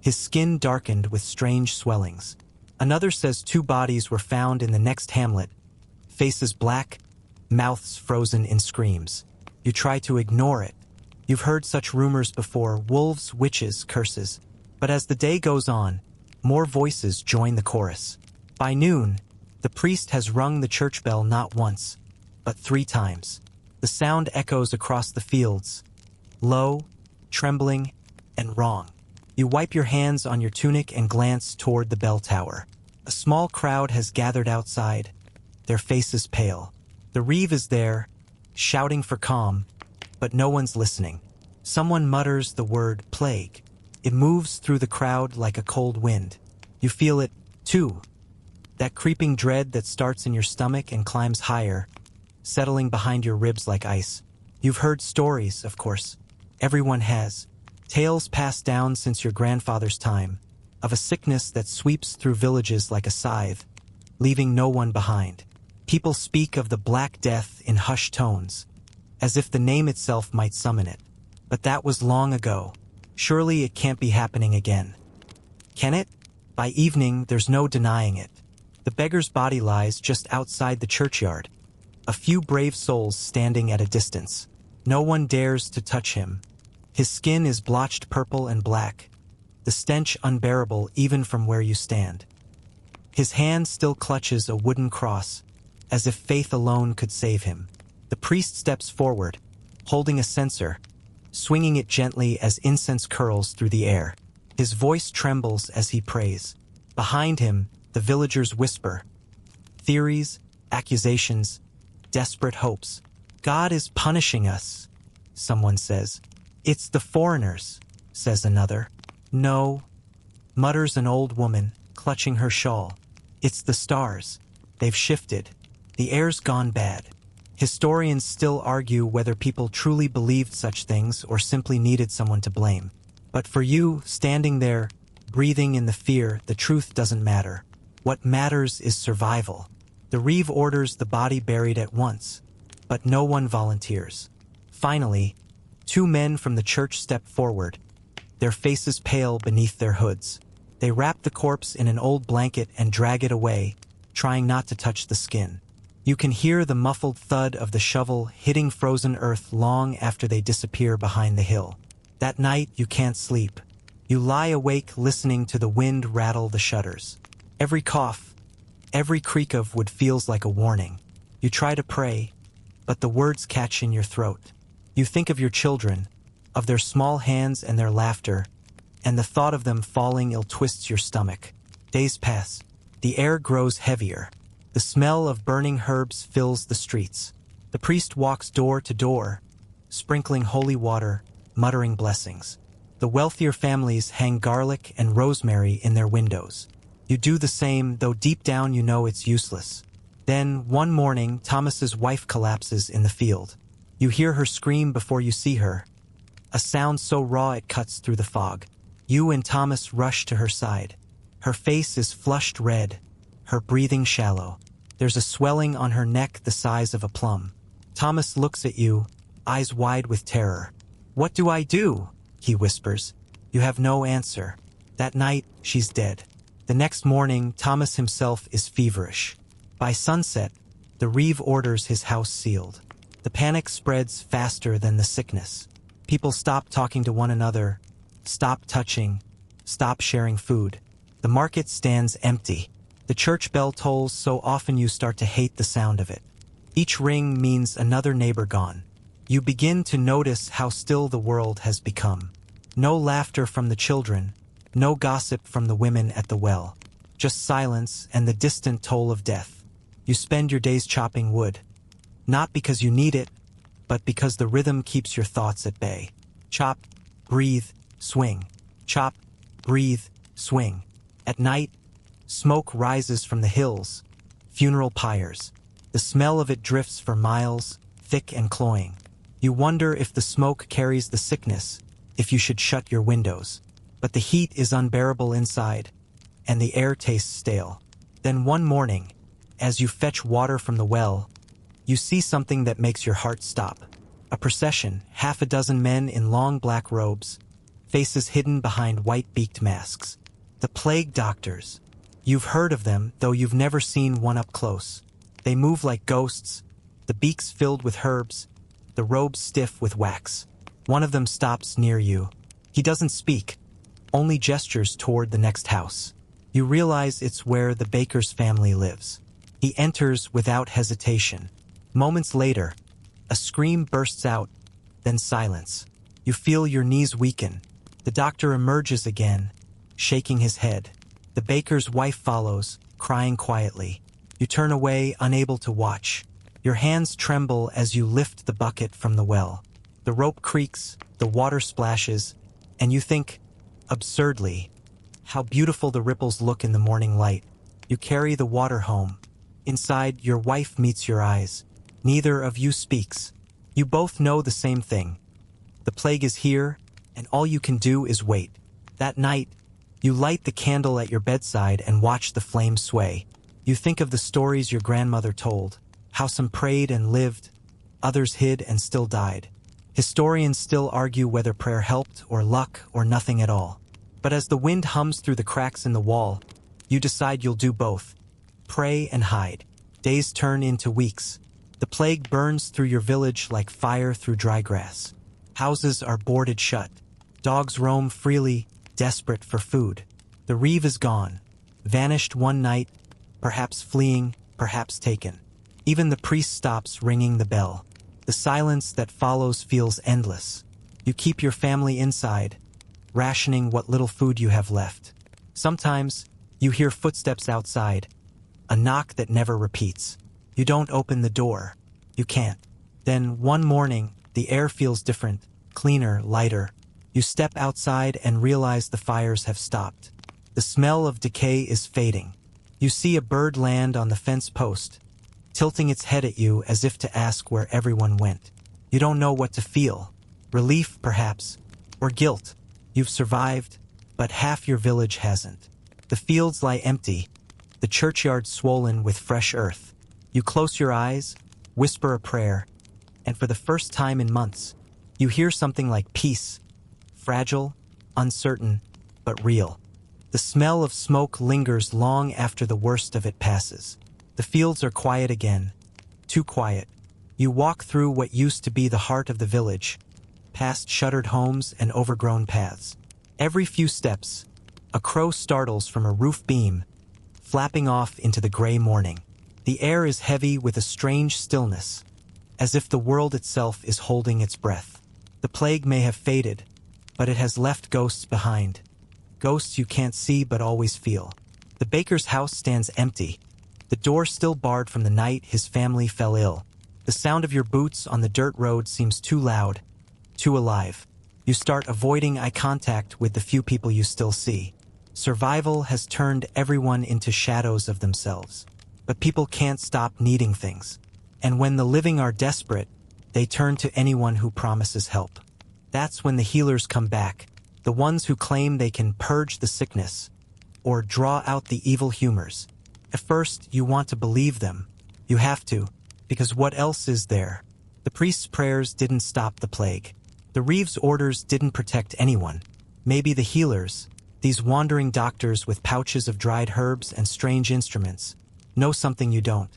His skin darkened with strange swellings. Another says 2 bodies were found in the next hamlet. Faces black, mouths frozen in screams. You try to ignore it. You've heard such rumors before, wolves, witches, curses. But as the day goes on, more voices join the chorus. By noon, the priest has rung the church bell not once, but 3 times. The sound echoes across the fields, low, trembling, and wrong. You wipe your hands on your tunic and glance toward the bell tower. A small crowd has gathered outside, their faces pale. The reeve is there, shouting for calm, but no one's listening. Someone mutters the word plague. It moves through the crowd like a cold wind. You feel it, too. That creeping dread that starts in your stomach and climbs higher, settling behind your ribs like ice. You've heard stories, of course. Everyone has. Tales passed down since your grandfather's time, of a sickness that sweeps through villages like a scythe, leaving no one behind. People speak of the Black Death in hushed tones, as if the name itself might summon it. But that was long ago. Surely it can't be happening again. Can it? By evening, there's no denying it. The beggar's body lies just outside the churchyard. A few brave souls standing at a distance. No one dares to touch him. His skin is blotched purple and black, the stench unbearable even from where you stand. His hand still clutches a wooden cross, as if faith alone could save him. The priest steps forward, holding a censer, swinging it gently as incense curls through the air. His voice trembles as he prays. Behind him, the villagers whisper. Theories, accusations, desperate hopes. God is punishing us, someone says. It's the foreigners, says another. No, mutters an old woman, clutching her shawl. It's the stars. They've shifted. The air's gone bad. Historians still argue whether people truly believed such things or simply needed someone to blame. But for you, standing there, breathing in the fear, the truth doesn't matter. What matters is survival. The Reeve orders the body buried at once, but no one volunteers. Finally, two men from the church step forward, their faces pale beneath their hoods. They wrap the corpse in an old blanket and drag it away, trying not to touch the skin. You can hear the muffled thud of the shovel hitting frozen earth long after they disappear behind the hill. That night, you can't sleep. You lie awake listening to the wind rattle the shutters. Every cough, every creak of wood feels like a warning. You try to pray, but the words catch in your throat. You think of your children, of their small hands and their laughter, and the thought of them falling ill twists your stomach. Days pass. The air grows heavier. The smell of burning herbs fills the streets. The priest walks door to door, sprinkling holy water, muttering blessings. The wealthier families hang garlic and rosemary in their windows. You do the same, though deep down you know it's useless. Then, one morning, Thomas's wife collapses in the field. You hear her scream before you see her, a sound so raw it cuts through the fog. You and Thomas rush to her side. Her face is flushed red, her breathing shallow. There's a swelling on her neck the size of a plum. Thomas looks at you, eyes wide with terror. "What do I do?" he whispers. You have no answer. That night, she's dead. The next morning, Thomas himself is feverish. By sunset, the Reeve orders his house sealed. The panic spreads faster than the sickness. People stop talking to one another, stop touching, stop sharing food. The market stands empty. The church bell tolls so often you start to hate the sound of it. Each ring means another neighbor gone. You begin to notice how still the world has become. No laughter from the children, no gossip from the women at the well. Just silence and the distant toll of death. You spend your days chopping wood. Not because you need it, but because the rhythm keeps your thoughts at bay. Chop, breathe, swing. Chop, breathe, swing. At night, smoke rises from the hills, funeral pyres. The smell of it drifts for miles, thick and cloying. You wonder if the smoke carries the sickness, if you should shut your windows. But the heat is unbearable inside, and the air tastes stale. Then one morning, as you fetch water from the well, you see something that makes your heart stop. A procession, half a dozen men in long black robes, faces hidden behind white-beaked masks. The plague doctors. You've heard of them, though you've never seen one up close. They move like ghosts, the beaks filled with herbs, the robes stiff with wax. One of them stops near you. He doesn't speak, only gestures toward the next house. You realize it's where the baker's family lives. He enters without hesitation. Moments later, a scream bursts out, then silence. You feel your knees weaken. The doctor emerges again, shaking his head. The baker's wife follows, crying quietly. You turn away, unable to watch. Your hands tremble as you lift the bucket from the well. The rope creaks, the water splashes, and you think, absurdly, how beautiful the ripples look in the morning light. You carry the water home. Inside, your wife meets your eyes. Neither of you speaks. You both know the same thing. The plague is here, and all you can do is wait. That night, you light the candle at your bedside and watch the flames sway. You think of the stories your grandmother told, how some prayed and lived, others hid and still died. Historians still argue whether prayer helped or luck or nothing at all. But as the wind hums through the cracks in the wall, you decide you'll do both. Pray and hide. Days turn into weeks. The plague burns through your village like fire through dry grass. Houses are boarded shut. Dogs roam freely, desperate for food. The Reeve is gone, vanished one night, perhaps fleeing, perhaps taken. Even the priest stops ringing the bell. The silence that follows feels endless. You keep your family inside, rationing what little food you have left. Sometimes, you hear footsteps outside, a knock that never repeats. You don't open the door. You can't. Then, one morning, the air feels different, cleaner, lighter. You step outside and realize the fires have stopped. The smell of decay is fading. You see a bird land on the fence post, tilting its head at you as if to ask where everyone went. You don't know what to feel. Relief, perhaps, or guilt. You've survived, but half your village hasn't. The fields lie empty, the churchyard swollen with fresh earth. You close your eyes, whisper a prayer, and for the first time in months, you hear something like peace. Fragile, uncertain, but real. The smell of smoke lingers long after the worst of it passes. The fields are quiet again, too quiet. You walk through what used to be the heart of the village, past shuttered homes and overgrown paths. Every few steps, a crow startles from a roof beam, flapping off into the gray morning. The air is heavy with a strange stillness, as if the world itself is holding its breath. The plague may have faded, but it has left ghosts behind. Ghosts you can't see but always feel. The baker's house stands empty, the door still barred from the night his family fell ill. The sound of your boots on the dirt road seems too loud, too alive. You start avoiding eye contact with the few people you still see. Survival has turned everyone into shadows of themselves. But people can't stop needing things. And when the living are desperate, they turn to anyone who promises help. That's when the healers come back, the ones who claim they can purge the sickness or draw out the evil humors. At first, you want to believe them. You have to, because what else is there? The priest's prayers didn't stop the plague. The reeve's orders didn't protect anyone. Maybe the healers, these wandering doctors with pouches of dried herbs and strange instruments, know something you don't.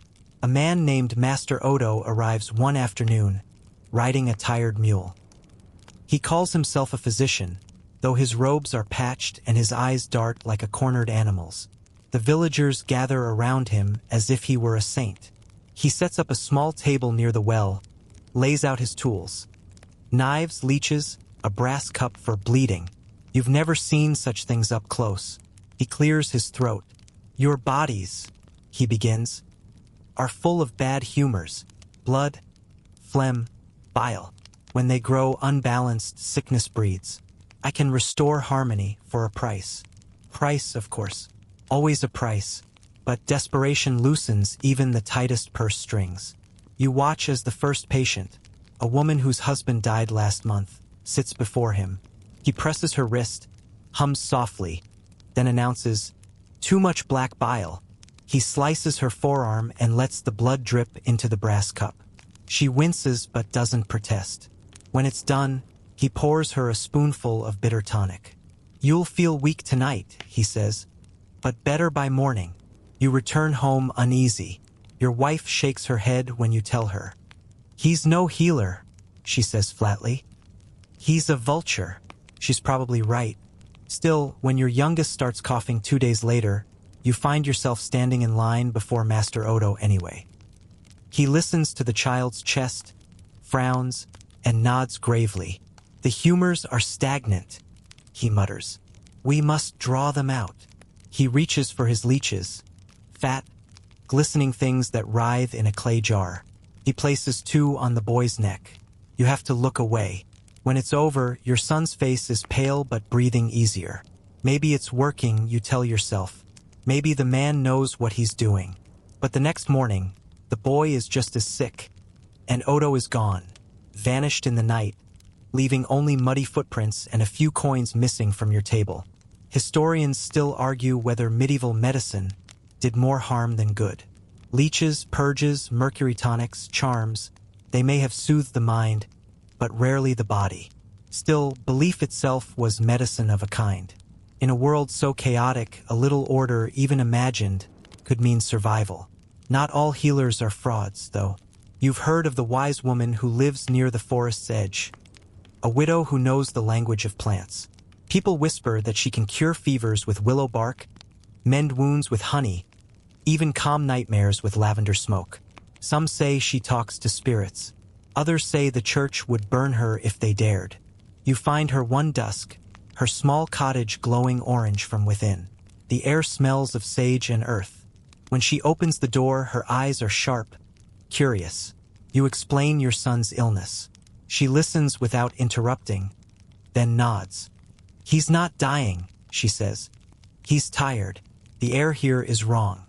A man named Master Odo arrives one afternoon, riding a tired mule. He calls himself a physician, though his robes are patched and his eyes dart like a cornered animal's. The villagers gather around him as if he were a saint. He sets up a small table near the well, lays out his tools. Knives, leeches, a brass cup for bleeding. You've never seen such things up close. He clears his throat. Your bodies, he begins, are full of bad humors, blood, phlegm, bile. When they grow unbalanced, sickness breeds. I can restore harmony for a price. Price, of course. Always a price. But desperation loosens even the tightest purse strings. You watch as the first patient, a woman whose husband died last month, sits before him. He presses her wrist, hums softly, then announces, "Too much black bile." He slices her forearm and lets the blood drip into the brass cup. She winces but doesn't protest. When it's done, he pours her a spoonful of bitter tonic. "You'll feel weak tonight," he says, "but better by morning." You return home uneasy. Your wife shakes her head when you tell her. "He's no healer," she says flatly. "He's a vulture." She's probably right. Still, when your youngest starts coughing 2 days later, you find yourself standing in line before Master Odo anyway. He listens to the child's chest, frowns, and nods gravely. "The humors are stagnant," he mutters. "We must draw them out." He reaches for his leeches, fat, glistening things that writhe in a clay jar. He places 2 on the boy's neck. You have to look away. When it's over, your son's face is pale but breathing easier. Maybe it's working, you tell yourself. Maybe the man knows what he's doing. But the next morning, the boy is just as sick, and Odo is gone, vanished in the night, leaving only muddy footprints and a few coins missing from your table. Historians still argue whether medieval medicine did more harm than good. Leeches, purges, mercury tonics, charms, they may have soothed the mind, but rarely the body. Still, belief itself was medicine of a kind. In a world so chaotic, a little order, even imagined, could mean survival. Not all healers are frauds, though. You've heard of the wise woman who lives near the forest's edge, a widow who knows the language of plants. People whisper that she can cure fevers with willow bark, mend wounds with honey, even calm nightmares with lavender smoke. Some say she talks to spirits. Others say the church would burn her if they dared. You find her one dusk, her small cottage glowing orange from within. The air smells of sage and earth. When she opens the door, her eyes are sharp, curious. You explain your son's illness. She listens without interrupting, then nods. "He's not dying," she says. "He's tired. The air here is wrong.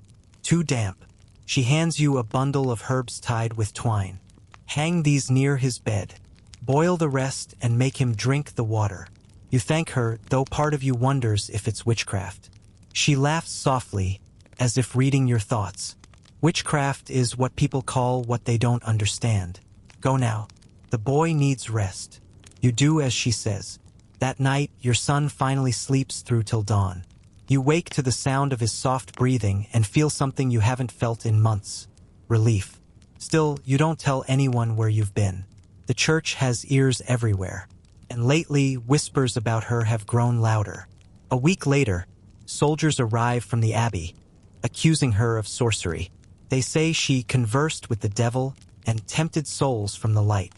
Too damp." She hands you a bundle of herbs tied with twine. "Hang these near his bed. Boil the rest and make him drink the water." You thank her, though part of you wonders if it's witchcraft. She laughs softly, as if reading your thoughts. Witchcraft is what people call what they don't understand. "Go now. The boy needs rest." You do as she says. That night, your son finally sleeps through till dawn. You wake to the sound of his soft breathing and feel something you haven't felt in months. Relief. Still, you don't tell anyone where you've been. The church has ears everywhere. And lately, whispers about her have grown louder. A week later, soldiers arrive from the abbey, accusing her of sorcery. They say she conversed with the devil and tempted souls from the light.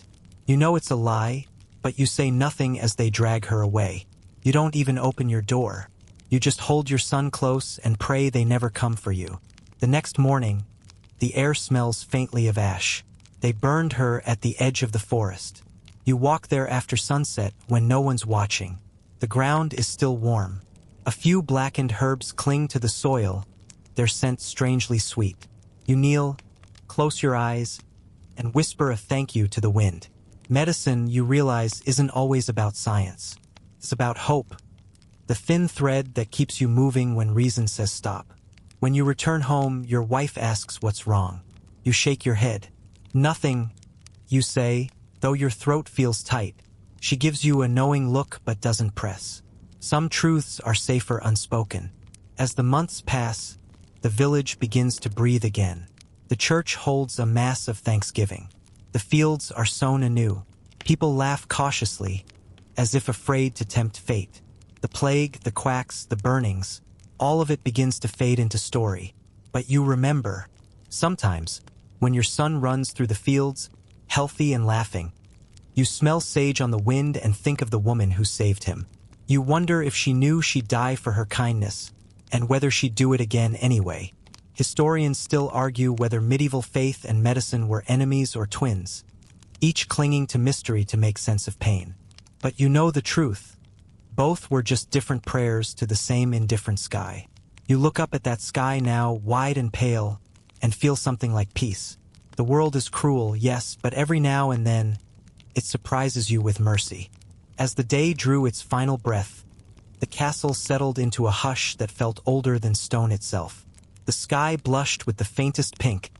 You know it's a lie, but you say nothing as they drag her away. You don't even open your door. You just hold your son close and pray they never come for you. The next morning, the air smells faintly of ash. They burned her at the edge of the forest. You walk there after sunset when no one's watching. The ground is still warm. A few blackened herbs cling to the soil, their scent strangely sweet. You kneel, close your eyes, and whisper a thank you to the wind. Medicine, you realize, isn't always about science. It's about hope, the thin thread that keeps you moving when reason says stop. When you return home, your wife asks what's wrong. You shake your head. "Nothing," you say, though your throat feels tight. She gives you a knowing look but doesn't press. Some truths are safer unspoken. As the months pass, the village begins to breathe again. The church holds a mass of thanksgiving. The fields are sown anew. People laugh cautiously, as if afraid to tempt fate. The plague, the quacks, the burnings, all of it begins to fade into story. But you remember, sometimes, when your son runs through the fields, healthy and laughing, you smell sage on the wind and think of the woman who saved him. You wonder if she knew she'd die for her kindness, and whether she'd do it again anyway. Historians still argue whether medieval faith and medicine were enemies or twins, each clinging to mystery to make sense of pain. But you know the truth. Both were just different prayers to the same indifferent sky. You look up at that sky now, wide and pale, and feel something like peace. The world is cruel, yes, but every now and then, it surprises you with mercy. As the day drew its final breath, the castle settled into a hush that felt older than stone itself. The sky blushed with the faintest pink,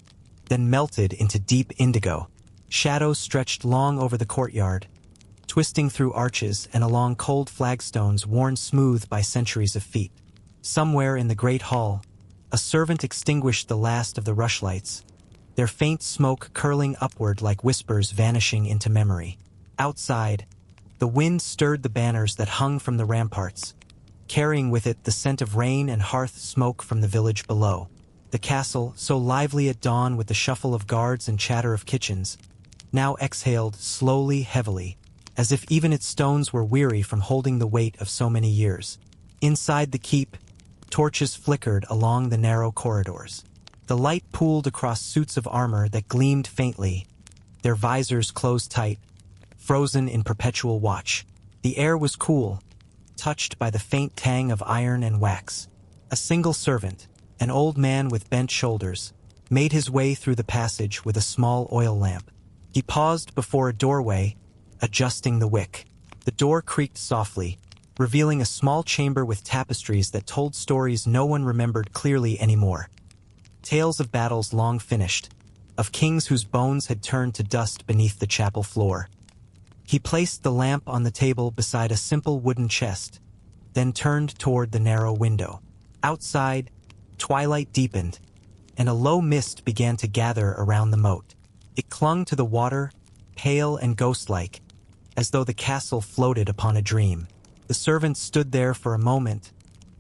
then melted into deep indigo. Shadows stretched long over the courtyard, twisting through arches and along cold flagstones worn smooth by centuries of feet. Somewhere in the great hall, a servant extinguished the last of the rushlights, their faint smoke curling upward like whispers vanishing into memory. Outside, the wind stirred the banners that hung from the ramparts, carrying with it the scent of rain and hearth smoke from the village below. The castle, so lively at dawn with the shuffle of guards and chatter of kitchens, now exhaled slowly, heavily, as if even its stones were weary from holding the weight of so many years. Inside the keep, torches flickered along the narrow corridors. The light pooled across suits of armor that gleamed faintly, their visors closed tight, frozen in perpetual watch. The air was cool, touched by the faint tang of iron and wax. A single servant, an old man with bent shoulders, made his way through the passage with a small oil lamp. He paused before a doorway, adjusting the wick. The door creaked softly, revealing a small chamber with tapestries that told stories no one remembered clearly anymore. Tales of battles long finished, of kings whose bones had turned to dust beneath the chapel floor. He placed the lamp on the table beside a simple wooden chest, then turned toward the narrow window. Outside, twilight deepened, and a low mist began to gather around the moat. It clung to the water, pale and ghost-like, as though the castle floated upon a dream. The servant stood there for a moment,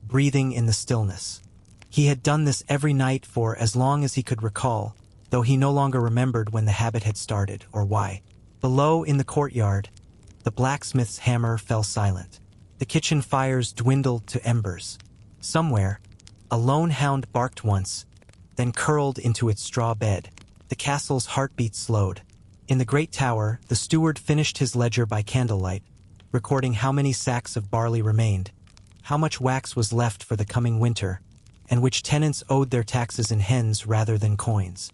breathing in the stillness. He had done this every night for as long as he could recall, though he no longer remembered when the habit had started or why. Below, in the courtyard, the blacksmith's hammer fell silent. The kitchen fires dwindled to embers. Somewhere, a lone hound barked once, then curled into its straw bed. The castle's heartbeat slowed. In the great tower, the steward finished his ledger by candlelight, recording how many sacks of barley remained, how much wax was left for the coming winter, and which tenants owed their taxes in hens rather than coins.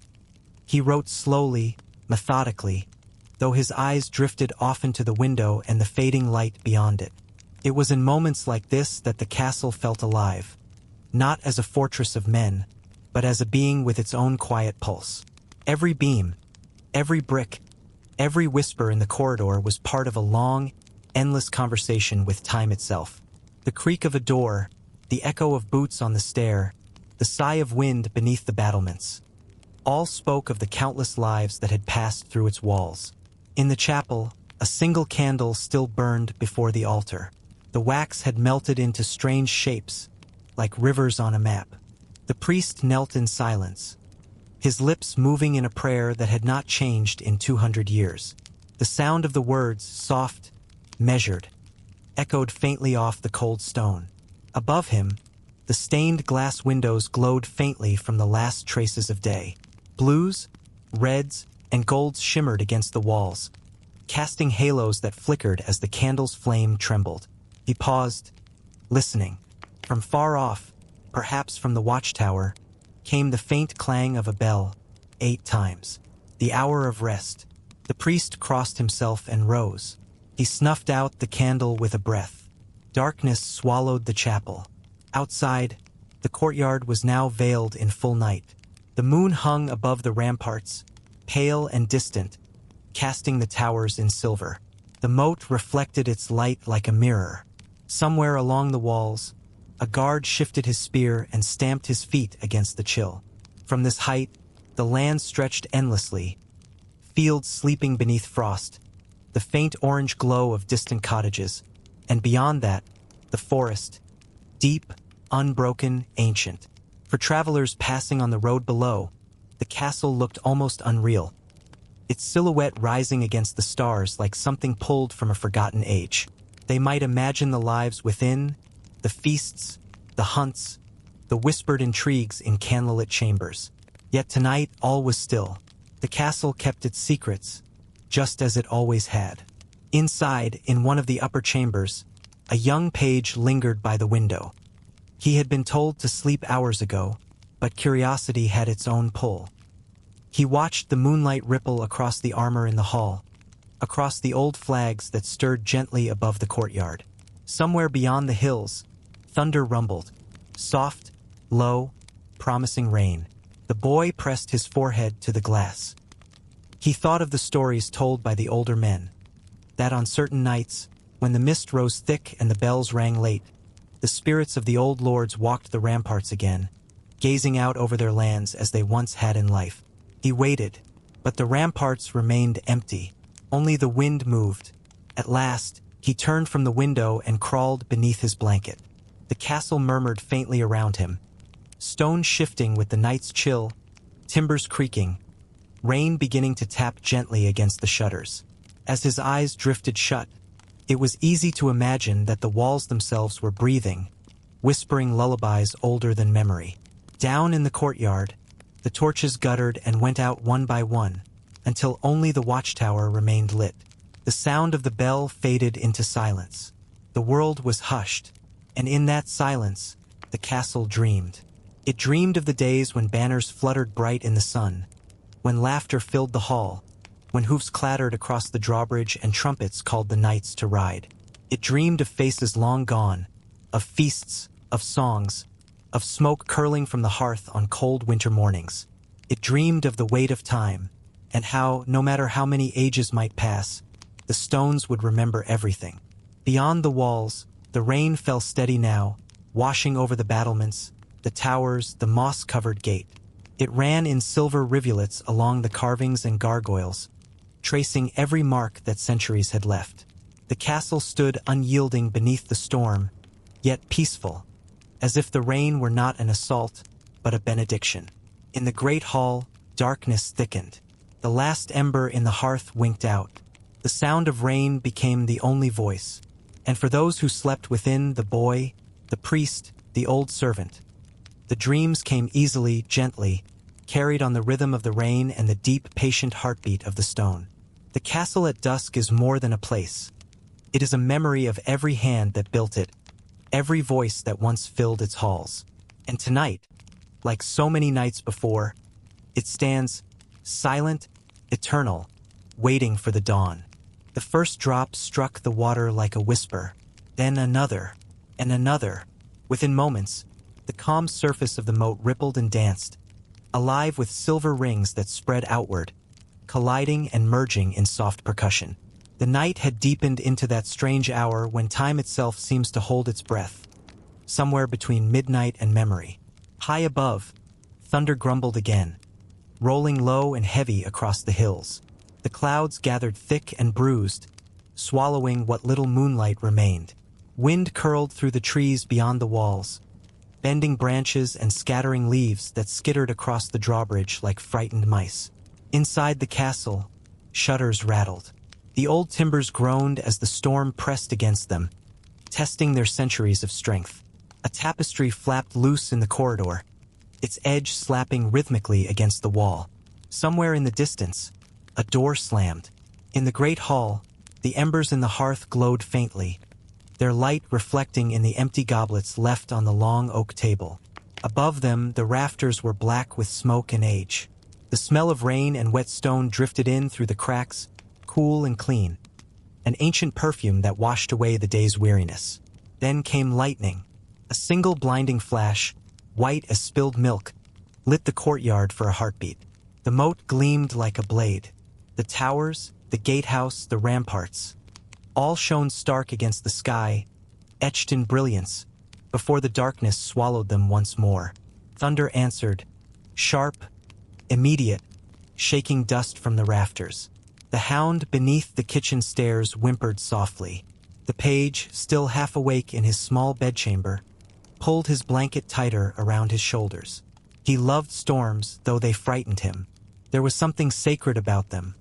He wrote slowly, methodically, though his eyes drifted often to the window and the fading light beyond it. It was in moments like this that the castle felt alive, not as a fortress of men, but as a being with its own quiet pulse. Every beam, every brick, every whisper in the corridor was part of a long, endless conversation with time itself. The creak of a door, the echo of boots on the stair, the sigh of wind beneath the battlements, all spoke of the countless lives that had passed through its walls. In the chapel, a single candle still burned before the altar. The wax had melted into strange shapes, like rivers on a map. The priest knelt in silence, his lips moving in a prayer that had not changed in 200 years. The sound of the words, soft, measured, echoed faintly off the cold stone. Above him, the stained glass windows glowed faintly from the last traces of day. Blues, reds, and golds shimmered against the walls, casting halos that flickered as the candle's flame trembled. He paused, listening. From far off, perhaps from the watchtower, came the faint clang of a bell, 8 times. The hour of rest. The priest crossed himself and rose. He snuffed out the candle with a breath. Darkness swallowed the chapel. Outside, the courtyard was now veiled in full night. The moon hung above the ramparts, pale and distant, casting the towers in silver. The moat reflected its light like a mirror. Somewhere along the walls, a guard shifted his spear and stamped his feet against the chill. From this height, the land stretched endlessly, fields sleeping beneath frost, the faint orange glow of distant cottages, and beyond that, the forest, deep, unbroken, ancient. For travelers passing on the road below, the castle looked almost unreal, its silhouette rising against the stars like something pulled from a forgotten age. They might imagine the lives within, the feasts, the hunts, the whispered intrigues in candlelit chambers. Yet tonight all was still. The castle kept its secrets, just as it always had. Inside, in one of the upper chambers, a young page lingered by the window. He had been told to sleep hours ago, but curiosity had its own pull. He watched the moonlight ripple across the armor in the hall, across the old flags that stirred gently above the courtyard. Somewhere beyond the hills, thunder rumbled, soft, low, promising rain. The boy pressed his forehead to the glass. He thought of the stories told by the older men, that on certain nights, when the mist rose thick and the bells rang late, the spirits of the old lords walked the ramparts again, gazing out over their lands as they once had in life. He waited, but the ramparts remained empty. Only the wind moved. At last, he turned from the window and crawled beneath his blanket. The castle murmured faintly around him, stone shifting with the night's chill, timbers creaking, rain beginning to tap gently against the shutters. As his eyes drifted shut, it was easy to imagine that the walls themselves were breathing, whispering lullabies older than memory. Down in the courtyard, the torches guttered and went out one by one, until only the watchtower remained lit. The sound of the bell faded into silence. The world was hushed, and in that silence, the castle dreamed. It dreamed of the days when banners fluttered bright in the sun, when laughter filled the hall, when hoofs clattered across the drawbridge and trumpets called the knights to ride. It dreamed of faces long gone, of feasts, of songs, of smoke curling from the hearth on cold winter mornings. It dreamed of the weight of time, and how, no matter how many ages might pass, the stones would remember everything. Beyond the walls, the rain fell steady now, washing over the battlements, the towers, the moss-covered gate. It ran in silver rivulets along the carvings and gargoyles, tracing every mark that centuries had left. The castle stood unyielding beneath the storm, yet peaceful, as if the rain were not an assault, but a benediction. In the great hall, darkness thickened. The last ember in the hearth winked out, The sound of rain became the only voice, and for those who slept within, the boy, the priest, the old servant, the dreams came easily, gently, carried on the rhythm of the rain and the deep, patient heartbeat of the stone. The castle at dusk is more than a place. It is a memory of every hand that built it, every voice that once filled its halls. And tonight, like so many nights before, it stands silent, eternal, waiting for the dawn. The first drop struck the water like a whisper, then another, and another. Within moments, the calm surface of the moat rippled and danced, alive with silver rings that spread outward, colliding and merging in soft percussion. The night had deepened into that strange hour when time itself seems to hold its breath, somewhere between midnight and memory. High above, thunder grumbled again, rolling low and heavy across the hills. The clouds gathered thick and bruised, swallowing what little moonlight remained. Wind curled through the trees beyond the walls, bending branches and scattering leaves that skittered across the drawbridge like frightened mice. Inside the castle, shutters rattled. The old timbers groaned as the storm pressed against them, testing their centuries of strength. A tapestry flapped loose in the corridor, its edge slapping rhythmically against the wall. Somewhere in the distance, a door slammed. In the great hall, the embers in the hearth glowed faintly, their light reflecting in the empty goblets left on the long oak table. Above them, the rafters were black with smoke and age. The smell of rain and wet stone drifted in through the cracks, cool and clean, an ancient perfume that washed away the day's weariness. Then came lightning. A single blinding flash, white as spilled milk, lit the courtyard for a heartbeat. The moat gleamed like a blade. The towers, the gatehouse, the ramparts, all shone stark against the sky, etched in brilliance, before the darkness swallowed them once more. Thunder answered, sharp, immediate, shaking dust from the rafters. The hound beneath the kitchen stairs whimpered softly. The page, still half awake in his small bedchamber, pulled his blanket tighter around his shoulders. He loved storms, though they frightened him. There was something sacred about them,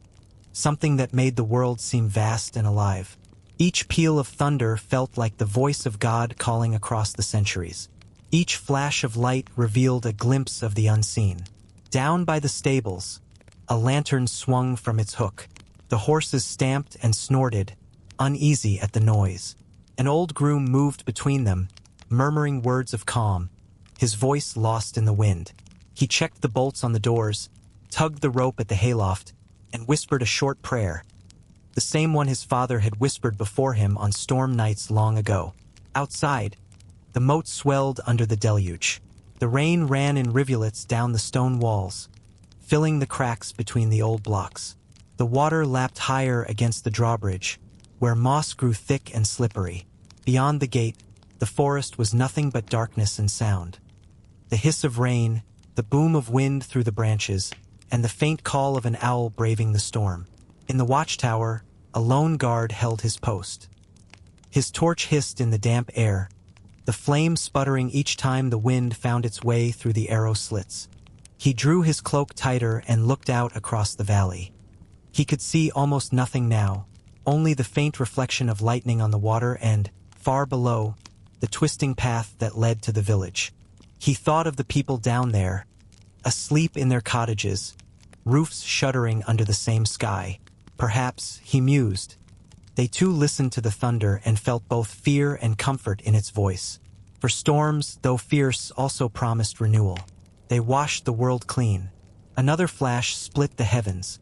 something that made the world seem vast and alive. Each peal of thunder felt like the voice of God calling across the centuries. Each flash of light revealed a glimpse of the unseen. Down by the stables, a lantern swung from its hook. The horses stamped and snorted, uneasy at the noise. An old groom moved between them, murmuring words of calm, his voice lost in the wind. He checked the bolts on the doors, tugged the rope at the hayloft, and whispered a short prayer, the same one his father had whispered before him on storm nights long ago. Outside, the moat swelled under the deluge. The rain ran in rivulets down the stone walls, filling the cracks between the old blocks. The water lapped higher against the drawbridge, where moss grew thick and slippery. Beyond the gate, the forest was nothing but darkness and sound. The hiss of rain, the boom of wind through the branches, and the faint call of an owl braving the storm. In the watchtower, a lone guard held his post. His torch hissed in the damp air, the flame sputtering each time the wind found its way through the arrow slits. He drew his cloak tighter and looked out across the valley. He could see almost nothing now, only the faint reflection of lightning on the water and, far below, the twisting path that led to the village. He thought of the people down there, asleep in their cottages, roofs shuddering under the same sky. Perhaps, he mused, they too listened to the thunder and felt both fear and comfort in its voice. For storms, though fierce, also promised renewal. They washed the world clean. Another flash split the heavens,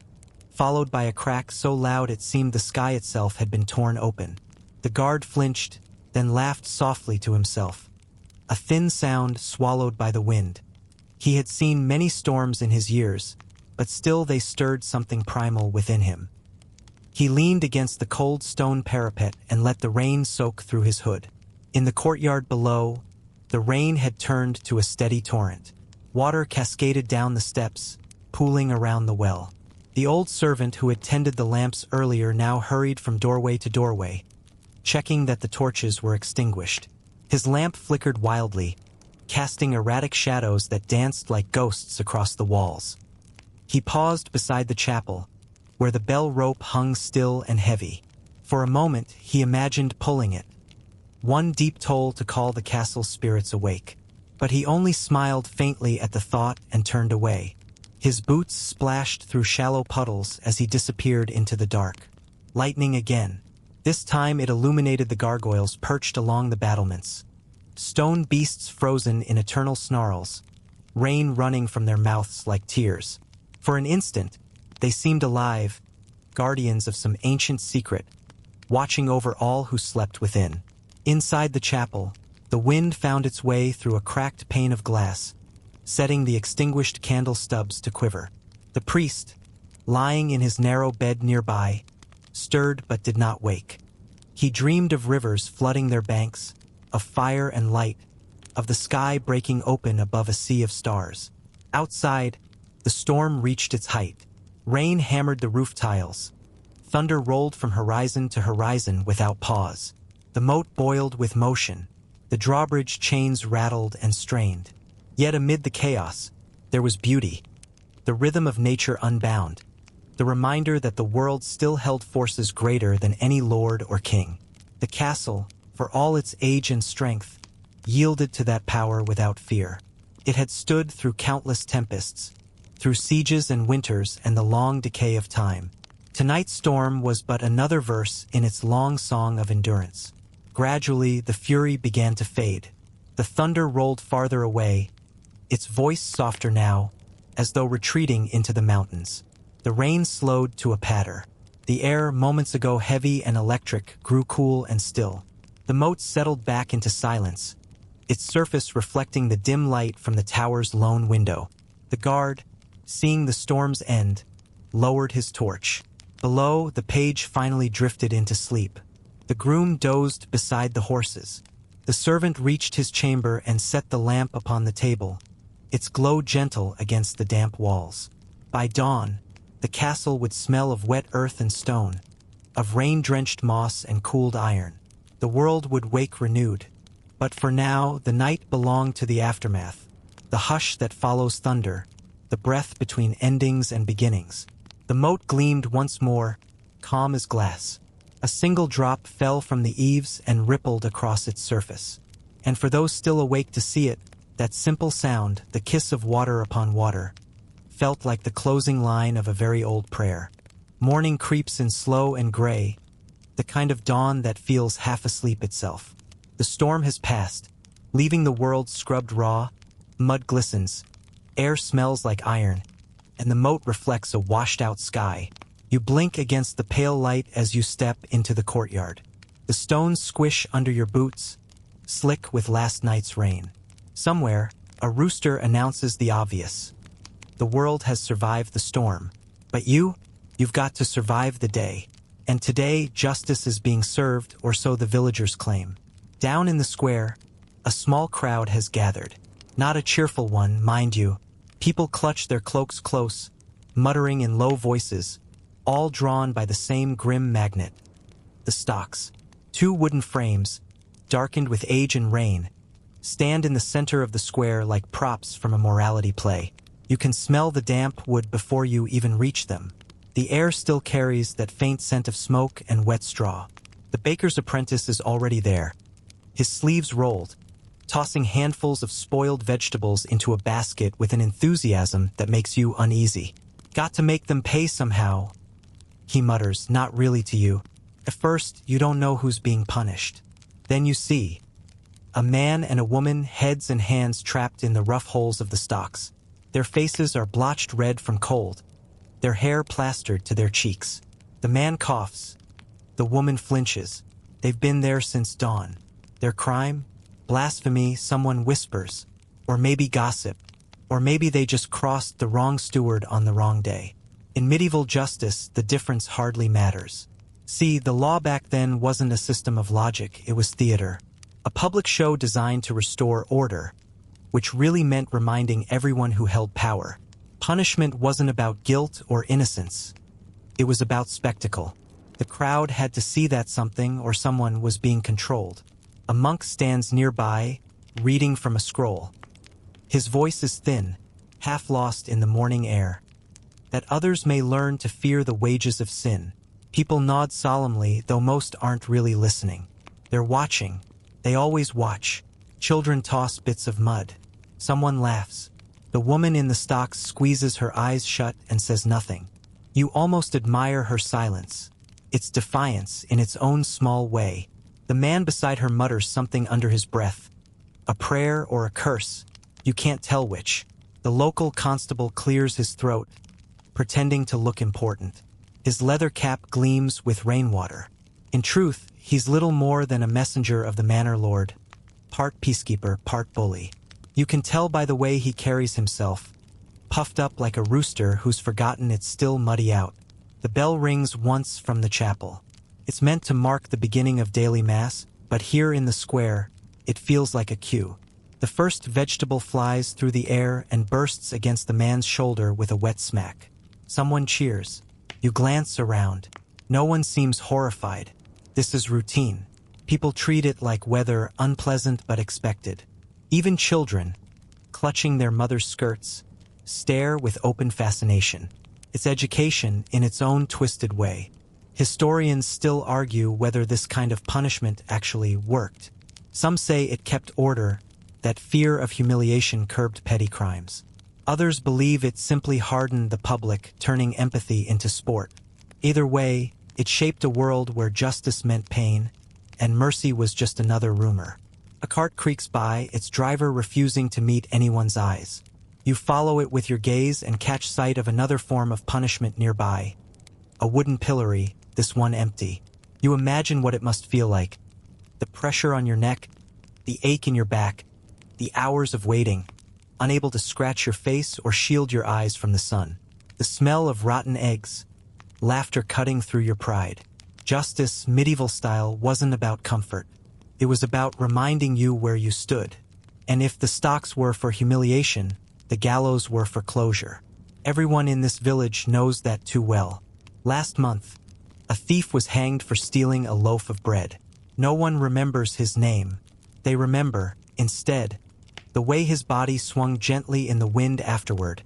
followed by a crack so loud it seemed the sky itself had been torn open. The guard flinched, then laughed softly to himself. A thin sound swallowed by the wind. He had seen many storms in his years, but still they stirred something primal within him. He leaned against the cold stone parapet and let the rain soak through his hood. In the courtyard below, the rain had turned to a steady torrent. Water cascaded down the steps, pooling around the well. The old servant who had tended the lamps earlier now hurried from doorway to doorway, checking that the torches were extinguished. His lamp flickered wildly, casting erratic shadows that danced like ghosts across the walls. He paused beside the chapel, where the bell rope hung still and heavy. For a moment, he imagined pulling it. One deep toll to call the castle's spirits awake. But he only smiled faintly at the thought and turned away. His boots splashed through shallow puddles as he disappeared into the dark. Lightning again. This time it illuminated the gargoyles perched along the battlements. Stone beasts frozen in eternal snarls, rain running from their mouths like tears. For an instant, they seemed alive, guardians of some ancient secret, watching over all who slept within. Inside the chapel, the wind found its way through a cracked pane of glass, setting the extinguished candle stubs to quiver. The priest, lying in his narrow bed nearby, stirred but did not wake. He dreamed of rivers flooding their banks, of fire and light, of the sky breaking open above a sea of stars. Outside, the storm reached its height. Rain hammered the roof tiles. Thunder rolled from horizon to horizon without pause. The moat boiled with motion. The drawbridge chains rattled and strained. Yet amid the chaos, there was beauty, the rhythm of nature unbound, the reminder that the world still held forces greater than any lord or king. The castle, for all its age and strength, yielded to that power without fear. It had stood through countless tempests, through sieges and winters and the long decay of time. Tonight's storm was but another verse in its long song of endurance. Gradually, the fury began to fade. The thunder rolled farther away, its voice softer now, as though retreating into the mountains. The rain slowed to a patter. The air, moments ago heavy and electric, grew cool and still. The moat settled back into silence, its surface reflecting the dim light from the tower's lone window. The guard, seeing the storm's end, lowered his torch. Below, the page finally drifted into sleep. The groom dozed beside the horses. The servant reached his chamber and set the lamp upon the table, its glow gentle against the damp walls. By dawn, the castle would smell of wet earth and stone, of rain-drenched moss and cooled iron. The world would wake renewed. But for now, the night belonged to the aftermath, the hush that follows thunder, the breath between endings and beginnings. The moat gleamed once more, calm as glass. A single drop fell from the eaves and rippled across its surface. And for those still awake to see it, that simple sound, the kiss of water upon water, felt like the closing line of a very old prayer. Morning creeps in slow and gray, the kind of dawn that feels half asleep itself. The storm has passed, leaving the world scrubbed raw. Mud glistens, air smells like iron, and the moat reflects a washed-out sky. You blink against the pale light as you step into the courtyard. The stones squish under your boots, slick with last night's rain. Somewhere, a rooster announces the obvious. The world has survived the storm, but you've got to survive the day. And today, justice is being served, or so the villagers claim. Down in the square, a small crowd has gathered. Not a cheerful one, mind you. People clutch their cloaks close, muttering in low voices, all drawn by the same grim magnet. The stocks, 2 wooden frames, darkened with age and rain, stand in the center of the square like props from a morality play. You can smell the damp wood before you even reach them. The air still carries that faint scent of smoke and wet straw. The baker's apprentice is already there, his sleeves rolled, tossing handfuls of spoiled vegetables into a basket with an enthusiasm that makes you uneasy. Got to make them pay somehow, he mutters, not really to you. At first, you don't know who's being punished. Then you see a man and a woman, heads and hands trapped in the rough holes of the stocks. Their faces are blotched red from cold, their hair plastered to their cheeks. The man coughs. The woman flinches. They've been there since dawn. Their crime? Blasphemy, someone whispers. Or maybe gossip. Or maybe they just crossed the wrong steward on the wrong day. In medieval justice, the difference hardly matters. See, the law back then wasn't a system of logic, it was theater. A public show designed to restore order, which really meant reminding everyone who held power. Punishment wasn't about guilt or innocence. It was about spectacle. The crowd had to see that something or someone was being controlled. A monk stands nearby, reading from a scroll. His voice is thin, half lost in the morning air. that others may learn to fear the wages of sin. People nod solemnly, though most aren't really listening. They're watching. They always watch. Children toss bits of mud. Someone laughs. The woman in the stocks squeezes her eyes shut and says nothing. You almost admire her silence. It's defiance in its own small way. The man beside her mutters something under his breath. A prayer or a curse. You can't tell which. The local constable clears his throat, pretending to look important. His leather cap gleams with rainwater. In truth, he's little more than a messenger of the manor lord, part peacekeeper, part bully. You can tell by the way he carries himself, puffed up like a rooster who's forgotten it's still muddy out. The bell rings once from the chapel. It's meant to mark the beginning of daily mass, but here in the square, it feels like a cue. The first vegetable flies through the air and bursts against the man's shoulder with a wet smack. Someone cheers. You glance around. No one seems horrified. This is routine. People treat it like weather, unpleasant but expected. Even children, clutching their mother's skirts, stare with open fascination. It's education in its own twisted way. Historians still argue whether this kind of punishment actually worked. Some say it kept order, that fear of humiliation curbed petty crimes. Others believe it simply hardened the public, turning empathy into sport. Either way, it shaped a world where justice meant pain, and mercy was just another rumor. A cart creaks by, its driver refusing to meet anyone's eyes. You follow it with your gaze and catch sight of another form of punishment nearby. A wooden pillory, this one empty. You imagine what it must feel like. The pressure on your neck, the ache in your back, the hours of waiting, unable to scratch your face or shield your eyes from the sun. The smell of rotten eggs, laughter cutting through your pride. Justice, medieval style, wasn't about comfort. It was about reminding you where you stood. And if the stocks were for humiliation, the gallows were for closure. Everyone in this village knows that too well. Last month, a thief was hanged for stealing a loaf of bread. No one remembers his name. They remember, instead, the way his body swung gently in the wind afterward,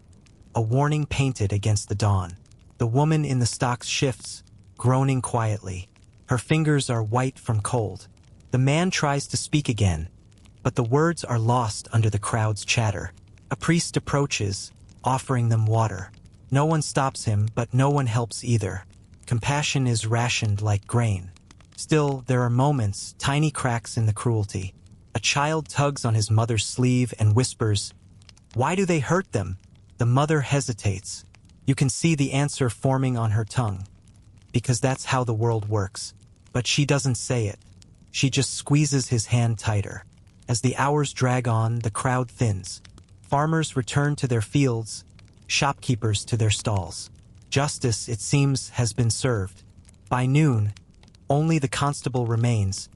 a warning painted against the dawn. The woman in the stocks shifts, groaning quietly. Her fingers are white from cold. The man tries to speak again, but the words are lost under the crowd's chatter. A priest approaches, offering them water. No one stops him, but no one helps either. Compassion is rationed like grain. Still, there are moments, tiny cracks in the cruelty. A child tugs on his mother's sleeve and whispers, "Why do they hurt them?" The mother hesitates. You can see the answer forming on her tongue. Because that's how the world works. But she doesn't say it. She just squeezes his hand tighter. As the hours drag on, the crowd thins. Farmers return to their fields, shopkeepers to their stalls. Justice, it seems, has been served. By noon, only the constable remains,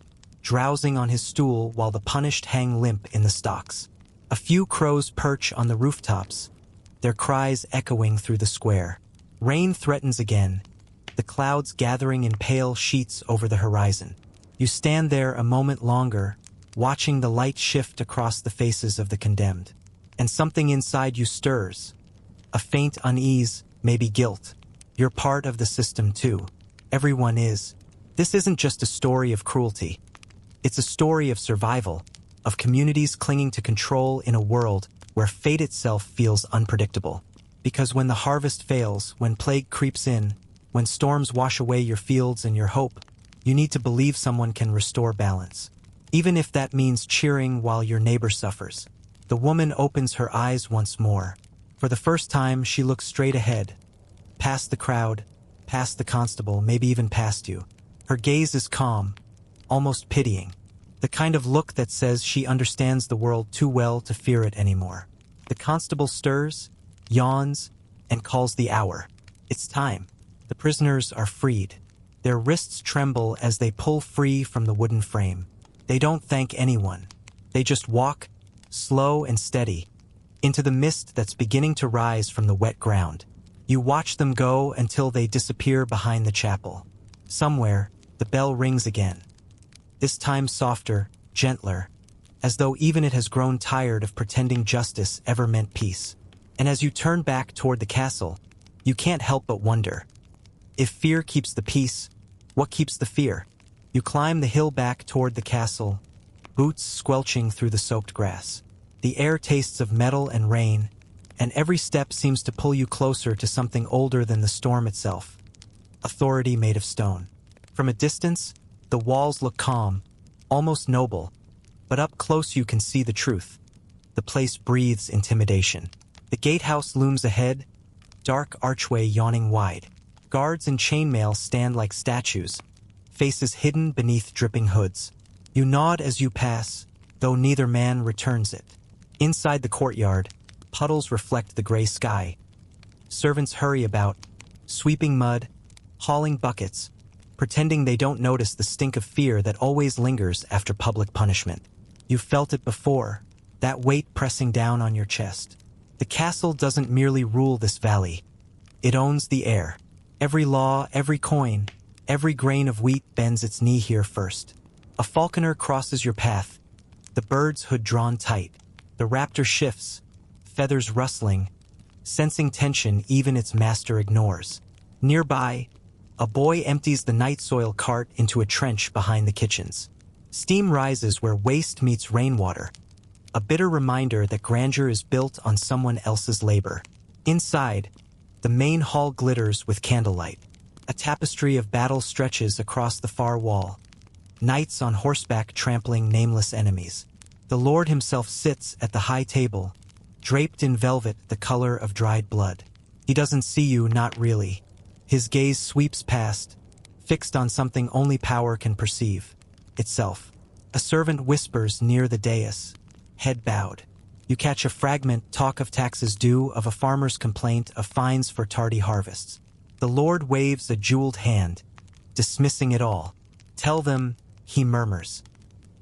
drowsing on his stool while the punished hang limp in the stocks. A few crows perch on the rooftops, their cries echoing through the square. Rain threatens again, the clouds gathering in pale sheets over the horizon. You stand there a moment longer, watching the light shift across the faces of the condemned. And something inside you stirs. A faint unease, maybe guilt. You're part of the system too. Everyone is. This isn't just a story of cruelty. It's a story of survival, of communities clinging to control in a world where fate itself feels unpredictable. Because when the harvest fails, when plague creeps in, when storms wash away your fields and your hope, you need to believe someone can restore balance. Even if that means cheering while your neighbor suffers. The woman opens her eyes once more. For the first time, she looks straight ahead, past the crowd, past the constable, maybe even past you. Her gaze is calm, almost pitying, the kind of look that says she understands the world too well to fear it anymore. The constable stirs, yawns, and calls the hour. It's time. The prisoners are freed. Their wrists tremble as they pull free from the wooden frame. They don't thank anyone. They just walk, slow and steady, into the mist that's beginning to rise from the wet ground. You watch them go until they disappear behind the chapel. Somewhere, the bell rings again. This time softer, gentler, as though even it has grown tired of pretending justice ever meant peace. And as you turn back toward the castle, You can't help but wonder. If fear keeps the peace, what keeps the fear? You climb the hill back toward the castle, boots squelching through the soaked grass. The air tastes of metal and rain, and every step seems to pull you closer to something older than the storm itself. Authority made of stone. From a distance, the walls look calm, almost noble, but up close you can see the truth. The place breathes intimidation. The gatehouse looms ahead, dark archway yawning wide. Guards in chainmail stand like statues, faces hidden beneath dripping hoods. You nod as you pass, though neither man returns it. Inside the courtyard, puddles reflect the gray sky. Servants hurry about, sweeping mud, hauling buckets, pretending they don't notice the stink of fear that always lingers after public punishment. You've felt it before, that weight pressing down on your chest. The castle doesn't merely rule this valley. It owns the air. Every law, every coin, every grain of wheat bends its knee here first. A falconer crosses your path, the bird's hood drawn tight. The raptor shifts, feathers rustling, sensing tension even its master ignores. Nearby, a boy empties the night soil cart into a trench behind the kitchens. Steam rises where waste meets rainwater, a bitter reminder that grandeur is built on someone else's labor. Inside, the main hall glitters with candlelight. A tapestry of battle stretches across the far wall, knights on horseback trampling nameless enemies. The Lord himself sits at the high table, draped in velvet the color of dried blood. He doesn't see you, not really. His gaze sweeps past, fixed on something only power can perceive, itself. A servant whispers near the dais, head bowed. You catch a fragment, talk of taxes due, of a farmer's complaint, of fines for tardy harvests. The Lord waves a jeweled hand, dismissing it all. Tell them, he murmurs,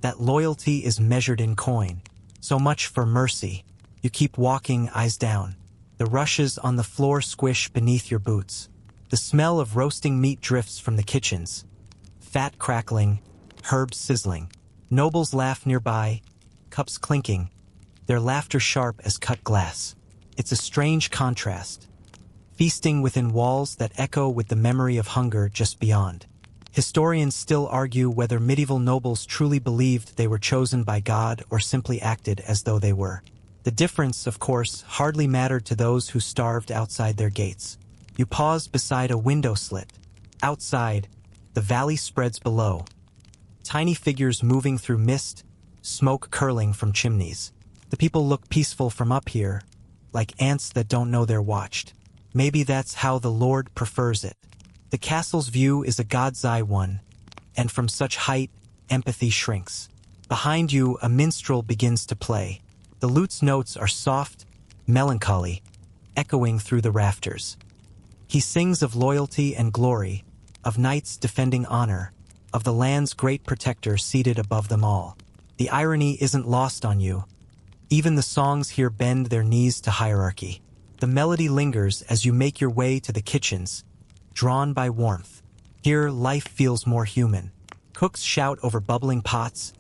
that loyalty is measured in coin. So much for mercy. You keep walking, eyes down. The rushes on the floor squish beneath your boots. The smell of roasting meat drifts from the kitchens. Fat crackling, herbs sizzling. Nobles laugh nearby, cups clinking, their laughter sharp as cut glass. It's a strange contrast. Feasting within walls that echo with the memory of hunger just beyond. Historians still argue whether medieval nobles truly believed they were chosen by God or simply acted as though they were. The difference, of course, hardly mattered to those who starved outside their gates. You pause beside a window slit. Outside, the valley spreads below. Tiny figures moving through mist, smoke curling from chimneys. The people look peaceful from up here, like ants that don't know they're watched. Maybe that's how the Lord prefers it. The castle's view is a God's eye one, and from such height, empathy shrinks. Behind you, a minstrel begins to play. The lute's notes are soft, melancholy, echoing through the rafters. He sings of loyalty and glory, of knights defending honor, of the land's great protector seated above them all. The irony isn't lost on you. Even the songs here bend their knees to hierarchy. The melody lingers as you make your way to the kitchens, drawn by warmth. Here, life feels more human. Cooks shout over bubbling pots,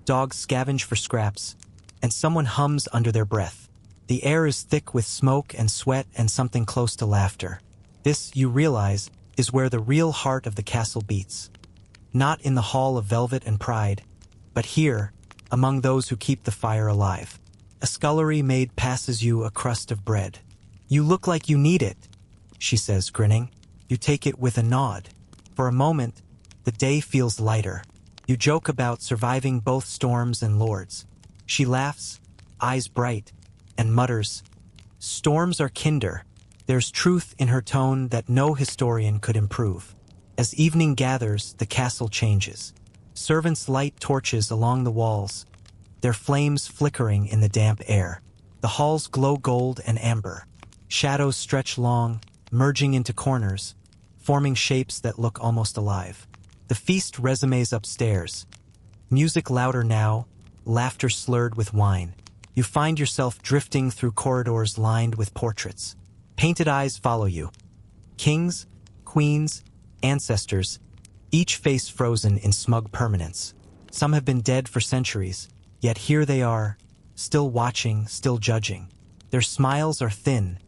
dogs scavenge for scraps, and someone hums under their breath. The air is thick with smoke and sweat and something close to laughter. This, you realize, is where the real heart of the castle beats. Not in the hall of velvet and pride, but here, among those who keep the fire alive. A scullery maid passes you a crust of bread. "You look like you need it," she says, grinning. You take it with a nod. For a moment, the day feels lighter. You joke about surviving both storms and lords. She laughs, eyes bright, and mutters, "Storms are kinder." There's truth in her tone that no historian could improve. As evening gathers, the castle changes. Servants light torches along the walls, their flames flickering in the damp air. The halls glow gold and amber. Shadows stretch long, merging into corners, forming shapes that look almost alive. The feast resumes upstairs. Music louder now, laughter slurred with wine. You find yourself drifting through corridors lined with portraits. Painted eyes follow you. Kings, queens, ancestors, each face frozen in smug permanence. Some have been dead for centuries, yet here they are, still watching, still judging. Their smiles are thin,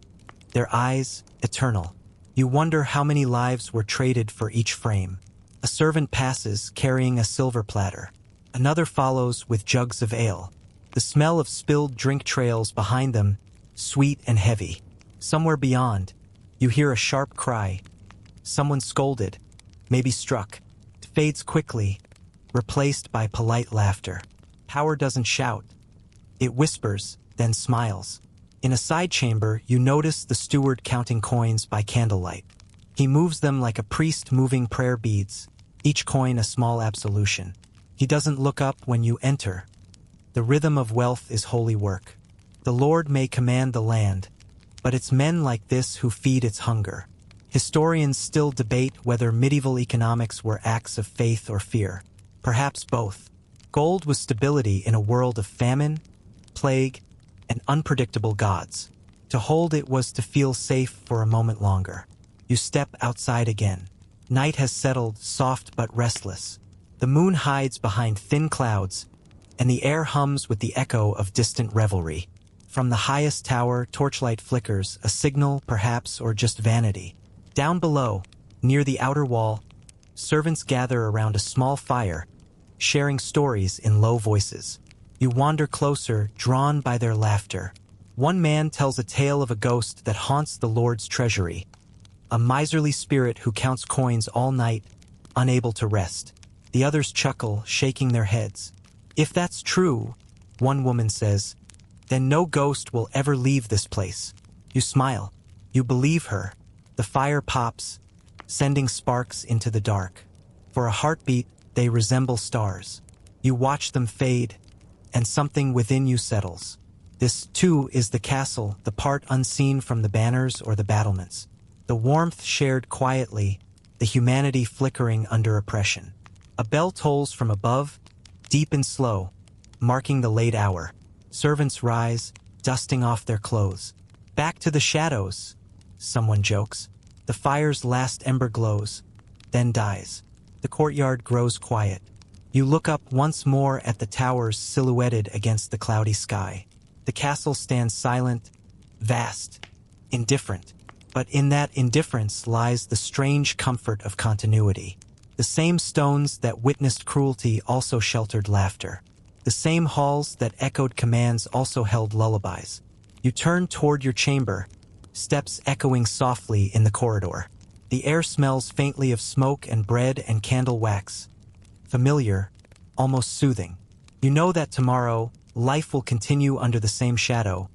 their eyes eternal. You wonder how many lives were traded for each frame. A servant passes, carrying a silver platter. Another follows with jugs of ale. The smell of spilled drink trails behind them, sweet and heavy. Somewhere beyond, you hear a sharp cry. Someone scolded, maybe struck. It fades quickly, replaced by polite laughter. Power doesn't shout. It whispers, then smiles. In a side chamber, you notice the steward counting coins by candlelight. He moves them like a priest moving prayer beads, each coin a small absolution. He doesn't look up when you enter. The rhythm of wealth is holy work. The Lord may command the land, but it's men like this who feed its hunger. Historians still debate whether medieval economics were acts of faith or fear. Perhaps both. Gold was stability in a world of famine, plague, and unpredictable gods. To hold it was to feel safe for a moment longer. You step outside again. Night has settled, soft but restless. The moon hides behind thin clouds, and the air hums with the echo of distant revelry. From the highest tower, torchlight flickers, a signal, perhaps, or just vanity. Down below, near the outer wall, servants gather around a small fire, sharing stories in low voices. You wander closer, drawn by their laughter. One man tells a tale of a ghost that haunts the Lord's treasury, a miserly spirit who counts coins all night, unable to rest. The others chuckle, shaking their heads. If that's true, one woman says, then no ghost will ever leave this place. You smile. You believe her. The fire pops, sending sparks into the dark. For a heartbeat, they resemble stars. You watch them fade, and something within you settles. This, too, is the castle, the part unseen from the banners or the battlements. The warmth shared quietly, the humanity flickering under oppression. A bell tolls from above, deep and slow, marking the late hour. Servants rise, dusting off their clothes. Back to the shadows, someone jokes. The fire's last ember glows, then dies. The courtyard grows quiet. You look up once more at the towers silhouetted against the cloudy sky. The castle stands silent, vast, indifferent. But in that indifference lies the strange comfort of continuity. The same stones that witnessed cruelty also sheltered laughter. The same halls that echoed commands also held lullabies. You turn toward your chamber, steps echoing softly in the corridor. The air smells faintly of smoke and bread and candle wax. Familiar, almost soothing. You know that tomorrow, life will continue under the same shadow.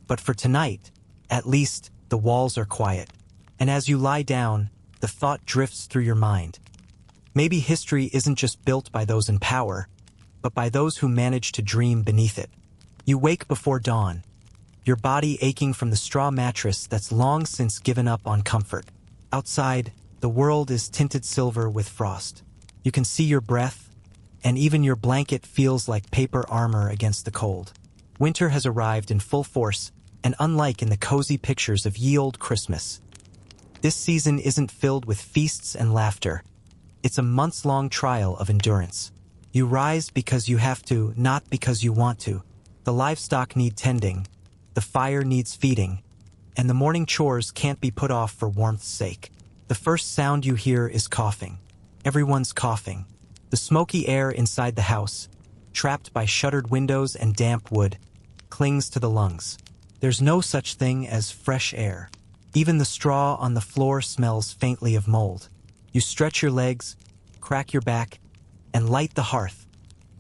But for tonight, at least, the walls are quiet. And as you lie down, the thought drifts through your mind. Maybe history isn't just built by those in power, but by those who manage to dream beneath it. You wake before dawn, your body aching from the straw mattress that's long since given up on comfort. Outside, the world is tinted silver with frost. You can see your breath, and even your blanket feels like paper armor against the cold. Winter has arrived in full force, and unlike in the cozy pictures of ye olde Christmas, this season isn't filled with feasts and laughter. It's a months-long trial of endurance. You rise because you have to, not because you want to. The livestock need tending, the fire needs feeding, and the morning chores can't be put off for warmth's sake. The first sound you hear is coughing. Everyone's coughing. The smoky air inside the house, trapped by shuttered windows and damp wood, clings to the lungs. There's no such thing as fresh air. Even the straw on the floor smells faintly of mold. You stretch your legs, crack your back, and light the hearth,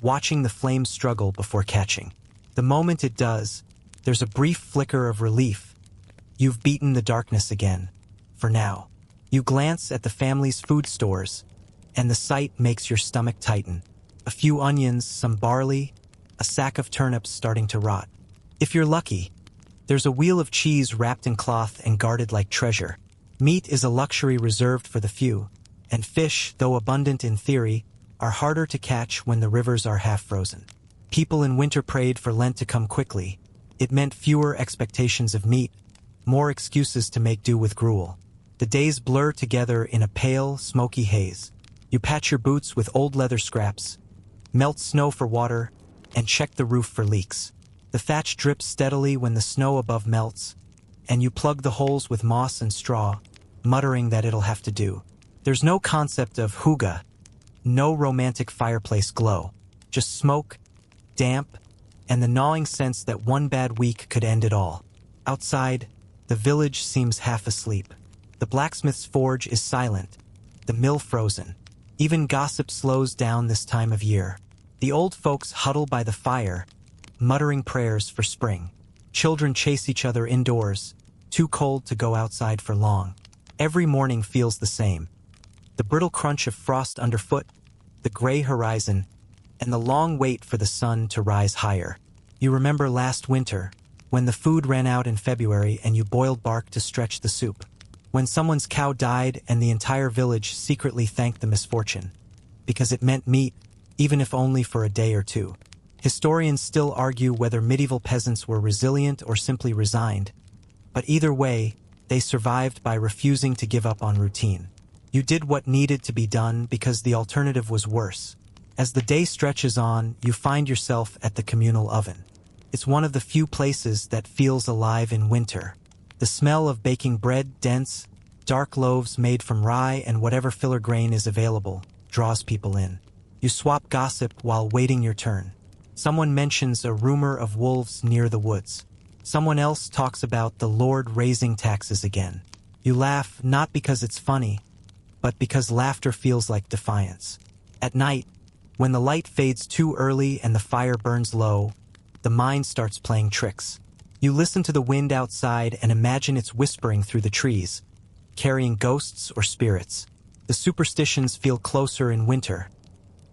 watching the flames struggle before catching. The moment it does, there's a brief flicker of relief. You've beaten the darkness again, for now. You glance at the family's food stores, and the sight makes your stomach tighten. A few onions, some barley, a sack of turnips starting to rot. If you're lucky, there's a wheel of cheese wrapped in cloth and guarded like treasure. Meat is a luxury reserved for the few, and fish, though abundant in theory, are harder to catch when the rivers are half frozen. People in winter prayed for Lent to come quickly. It meant fewer expectations of meat, more excuses to make do with gruel. The days blur together in a pale, smoky haze. You patch your boots with old leather scraps, melt snow for water, and check the roof for leaks. The thatch drips steadily when the snow above melts, and you plug the holes with moss and straw, muttering that it'll have to do. There's no concept of hygge, no romantic fireplace glow, just smoke, damp, and the gnawing sense that one bad week could end it all. Outside, the village seems half asleep. The blacksmith's forge is silent, the mill frozen. Even gossip slows down this time of year. The old folks huddle by the fire, muttering prayers for spring. Children chase each other indoors, too cold to go outside for long. Every morning feels the same. The brittle crunch of frost underfoot, the gray horizon, and the long wait for the sun to rise higher. You remember last winter, when the food ran out in February and you boiled bark to stretch the soup. When someone's cow died and the entire village secretly thanked the misfortune, because it meant meat, even if only for a day or two. Historians still argue whether medieval peasants were resilient or simply resigned, but either way, they survived by refusing to give up on routine. You did what needed to be done because the alternative was worse. As the day stretches on, you find yourself at the communal oven. It's one of the few places that feels alive in winter. The smell of baking bread, dense, dark loaves made from rye and whatever filler grain is available, draws people in. You swap gossip while waiting your turn. Someone mentions a rumor of wolves near the woods. Someone else talks about the Lord raising taxes again. You laugh not because it's funny, but because laughter feels like defiance. At night, when the light fades too early and the fire burns low, the mind starts playing tricks. You listen to the wind outside and imagine it's whispering through the trees, carrying ghosts or spirits. The superstitions feel closer in winter,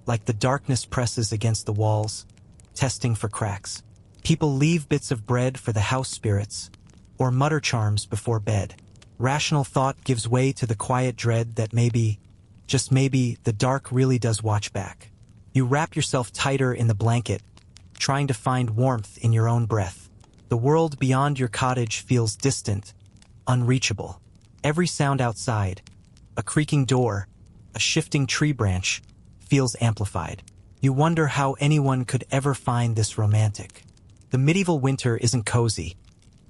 like the darkness presses against the walls, testing for cracks. People leave bits of bread for the house spirits, or mutter charms before bed. Rational thought gives way to the quiet dread that maybe, just maybe, the dark really does watch back. You wrap yourself tighter in the blanket, trying to find warmth in your own breath. The world beyond your cottage feels distant, unreachable. Every sound outside, a creaking door, a shifting tree branch, feels amplified. You wonder how anyone could ever find this romantic. The medieval winter isn't cozy.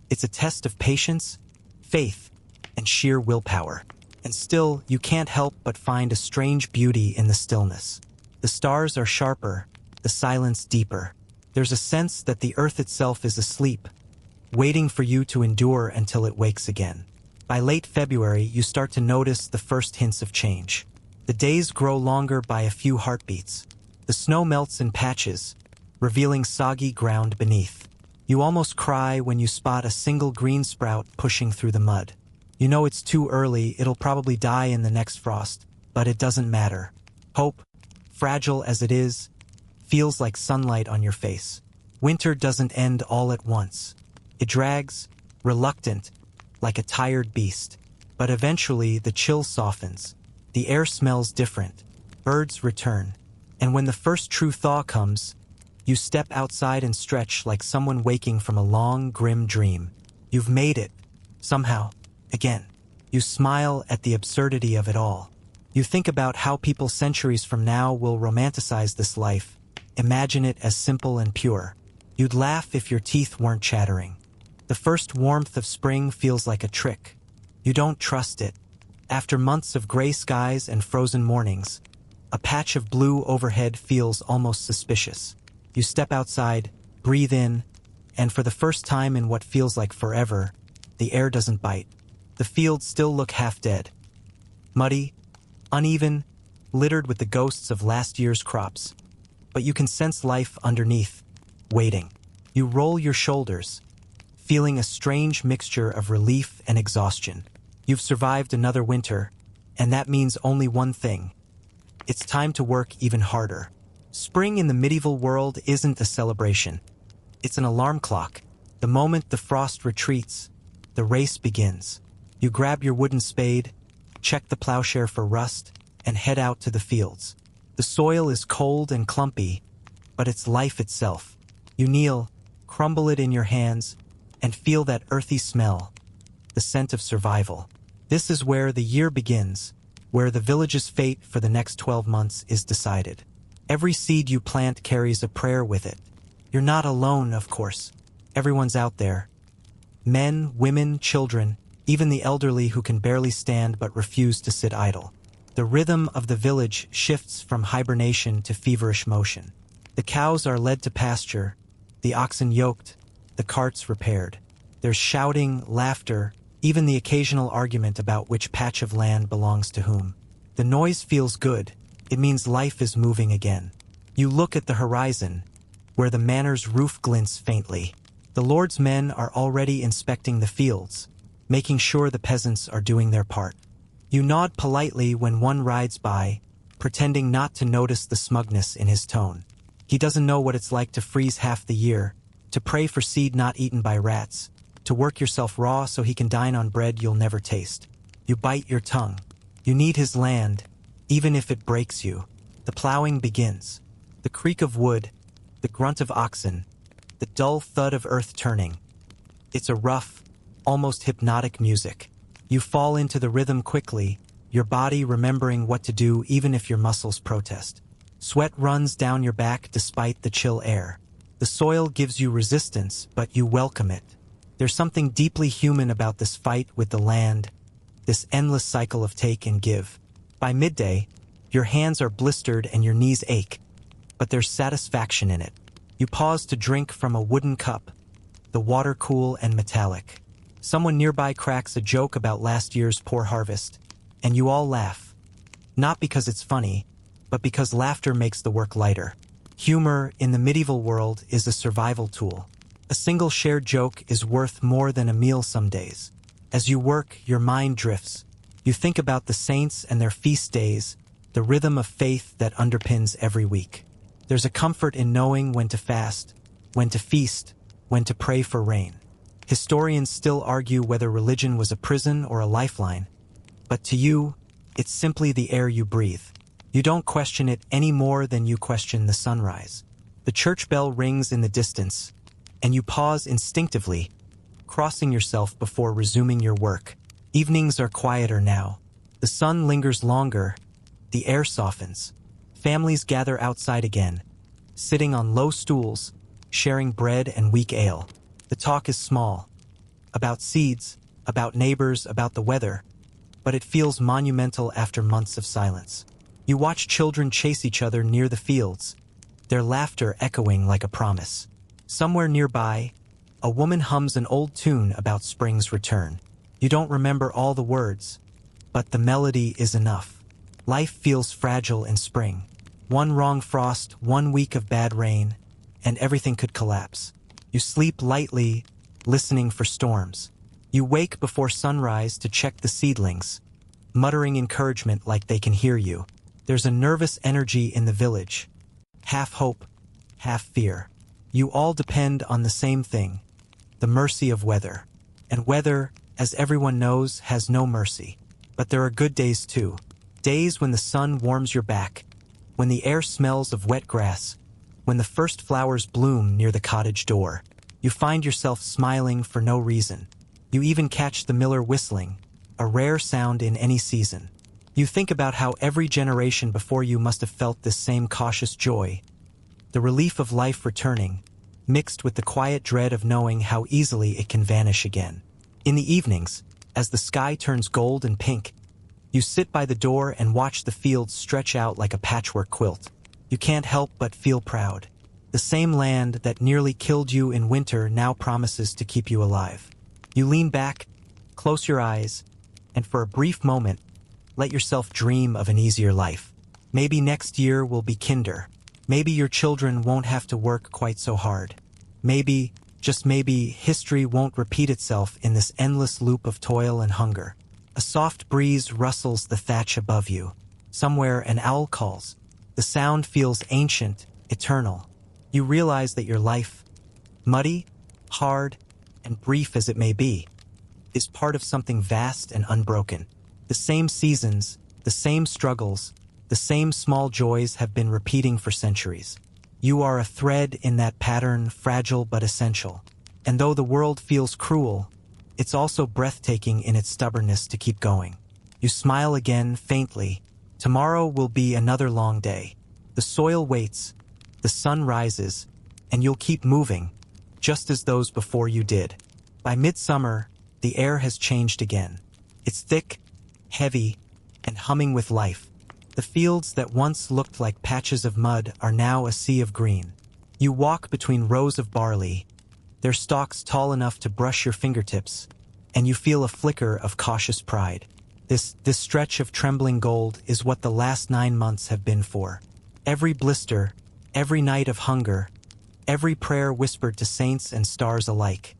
It's a test of patience, faith, and sheer willpower. And still, you can't help but find a strange beauty in the stillness. The stars are sharper, the silence deeper. There's a sense that the earth itself is asleep, waiting for you to endure until it wakes again. By late February, you start to notice the first hints of change. The days grow longer by a few heartbeats. The snow melts in patches, revealing soggy ground beneath. You almost cry when you spot a single green sprout pushing through the mud. You know it's too early, it'll probably die in the next frost, but it doesn't matter. Hope, fragile as it is, feels like sunlight on your face. Winter doesn't end all at once. It drags, reluctant, like a tired beast. But eventually the chill softens. The air smells different. Birds return. And when the first true thaw comes, you step outside and stretch like someone waking from a long, grim dream. You've made it. Somehow. Again. You smile at the absurdity of it all. You think about how people centuries from now will romanticize this life. Imagine it as simple and pure. You'd laugh if your teeth weren't chattering. The first warmth of spring feels like a trick. You don't trust it. After months of gray skies and frozen mornings, a patch of blue overhead feels almost suspicious. You step outside, breathe in, and for the first time in what feels like forever, the air doesn't bite. The fields still look half dead. Muddy, uneven, littered with the ghosts of last year's crops. But you can sense life underneath, waiting. You roll your shoulders, feeling a strange mixture of relief and exhaustion. You've survived another winter, and that means only one thing. It's time to work even harder. Spring in the medieval world isn't a celebration. It's an alarm clock. The moment the frost retreats, the race begins. You grab your wooden spade, check the plowshare for rust, and head out to the fields. The soil is cold and clumpy, but it's life itself. You kneel, crumble it in your hands, and feel that earthy smell, the scent of survival. This is where the year begins, where the village's fate for the next 12 months is decided. Every seed you plant carries a prayer with it. You're not alone, of course. Everyone's out there. Men, women, children, even the elderly who can barely stand but refuse to sit idle. The rhythm of the village shifts from hibernation to feverish motion. The cows are led to pasture, the oxen yoked, the carts repaired. There's shouting, laughter, even the occasional argument about which patch of land belongs to whom. The noise feels good. It means life is moving again. You look at the horizon, where the manor's roof glints faintly. The Lord's men are already inspecting the fields, making sure the peasants are doing their part. You nod politely when one rides by, pretending not to notice the smugness in his tone. He doesn't know what it's like to freeze half the year, to pray for seed not eaten by rats, to work yourself raw so he can dine on bread you'll never taste. You bite your tongue. You need his land, even if it breaks you. The plowing begins. The creak of wood, the grunt of oxen, the dull thud of earth turning. It's a rough, almost hypnotic music. You fall into the rhythm quickly, your body remembering what to do even if your muscles protest. Sweat runs down your back despite the chill air. The soil gives you resistance, but you welcome it. There's something deeply human about this fight with the land, this endless cycle of take and give. By midday, your hands are blistered and your knees ache, but there's satisfaction in it. You pause to drink from a wooden cup, the water cool and metallic. Someone nearby cracks a joke about last year's poor harvest, and you all laugh. Not because it's funny, but because laughter makes the work lighter. Humor, in the medieval world, is a survival tool. A single shared joke is worth more than a meal some days. As you work, your mind drifts. You think about the saints and their feast days, the rhythm of faith that underpins every week. There's a comfort in knowing when to fast, when to feast, when to pray for rain. Historians still argue whether religion was a prison or a lifeline, but to you, it's simply the air you breathe. You don't question it any more than you question the sunrise. The church bell rings in the distance, and you pause instinctively, crossing yourself before resuming your work. Evenings are quieter now. The sun lingers longer, the air softens. Families gather outside again, sitting on low stools, sharing bread and weak ale. The talk is small, about seeds, about neighbors, about the weather, but it feels monumental after months of silence. You watch children chase each other near the fields, their laughter echoing like a promise. Somewhere nearby, a woman hums an old tune about spring's return. You don't remember all the words, but the melody is enough. Life feels fragile in spring. One wrong frost, 1 week of bad rain, and everything could collapse. You sleep lightly, listening for storms. You wake before sunrise to check the seedlings, muttering encouragement like they can hear you. There's a nervous energy in the village, half hope, half fear. You all depend on the same thing, the mercy of weather. And weather, as everyone knows, has no mercy. But there are good days too. Days when the sun warms your back, when the air smells of wet grass, when the first flowers bloom near the cottage door. You find yourself smiling for no reason. You even catch the miller whistling, a rare sound in any season. You think about how every generation before you must have felt this same cautious joy, the relief of life returning, mixed with the quiet dread of knowing how easily it can vanish again. In the evenings, as the sky turns gold and pink, you sit by the door and watch the fields stretch out like a patchwork quilt. You can't help but feel proud. The same land that nearly killed you in winter now promises to keep you alive. You lean back, close your eyes, and for a brief moment, let yourself dream of an easier life. Maybe next year will be kinder. Maybe your children won't have to work quite so hard. Maybe, just maybe, history won't repeat itself in this endless loop of toil and hunger. A soft breeze rustles the thatch above you. Somewhere an owl calls. The sound feels ancient, eternal. You realize that your life, muddy, hard, and brief as it may be, is part of something vast and unbroken. The same seasons, the same struggles, the same small joys have been repeating for centuries. You are a thread in that pattern, fragile but essential. And though the world feels cruel, it's also breathtaking in its stubbornness to keep going. You smile again, faintly. Tomorrow will be another long day. The soil waits, the sun rises, and you'll keep moving, just as those before you did. By midsummer, the air has changed again. It's thick, heavy, and humming with life. The fields that once looked like patches of mud are now a sea of green. You walk between rows of barley, their stalks tall enough to brush your fingertips, and you feel a flicker of cautious pride. This stretch of trembling gold is what the last 9 months have been for. Every blister, every night of hunger, every prayer whispered to saints and stars alike.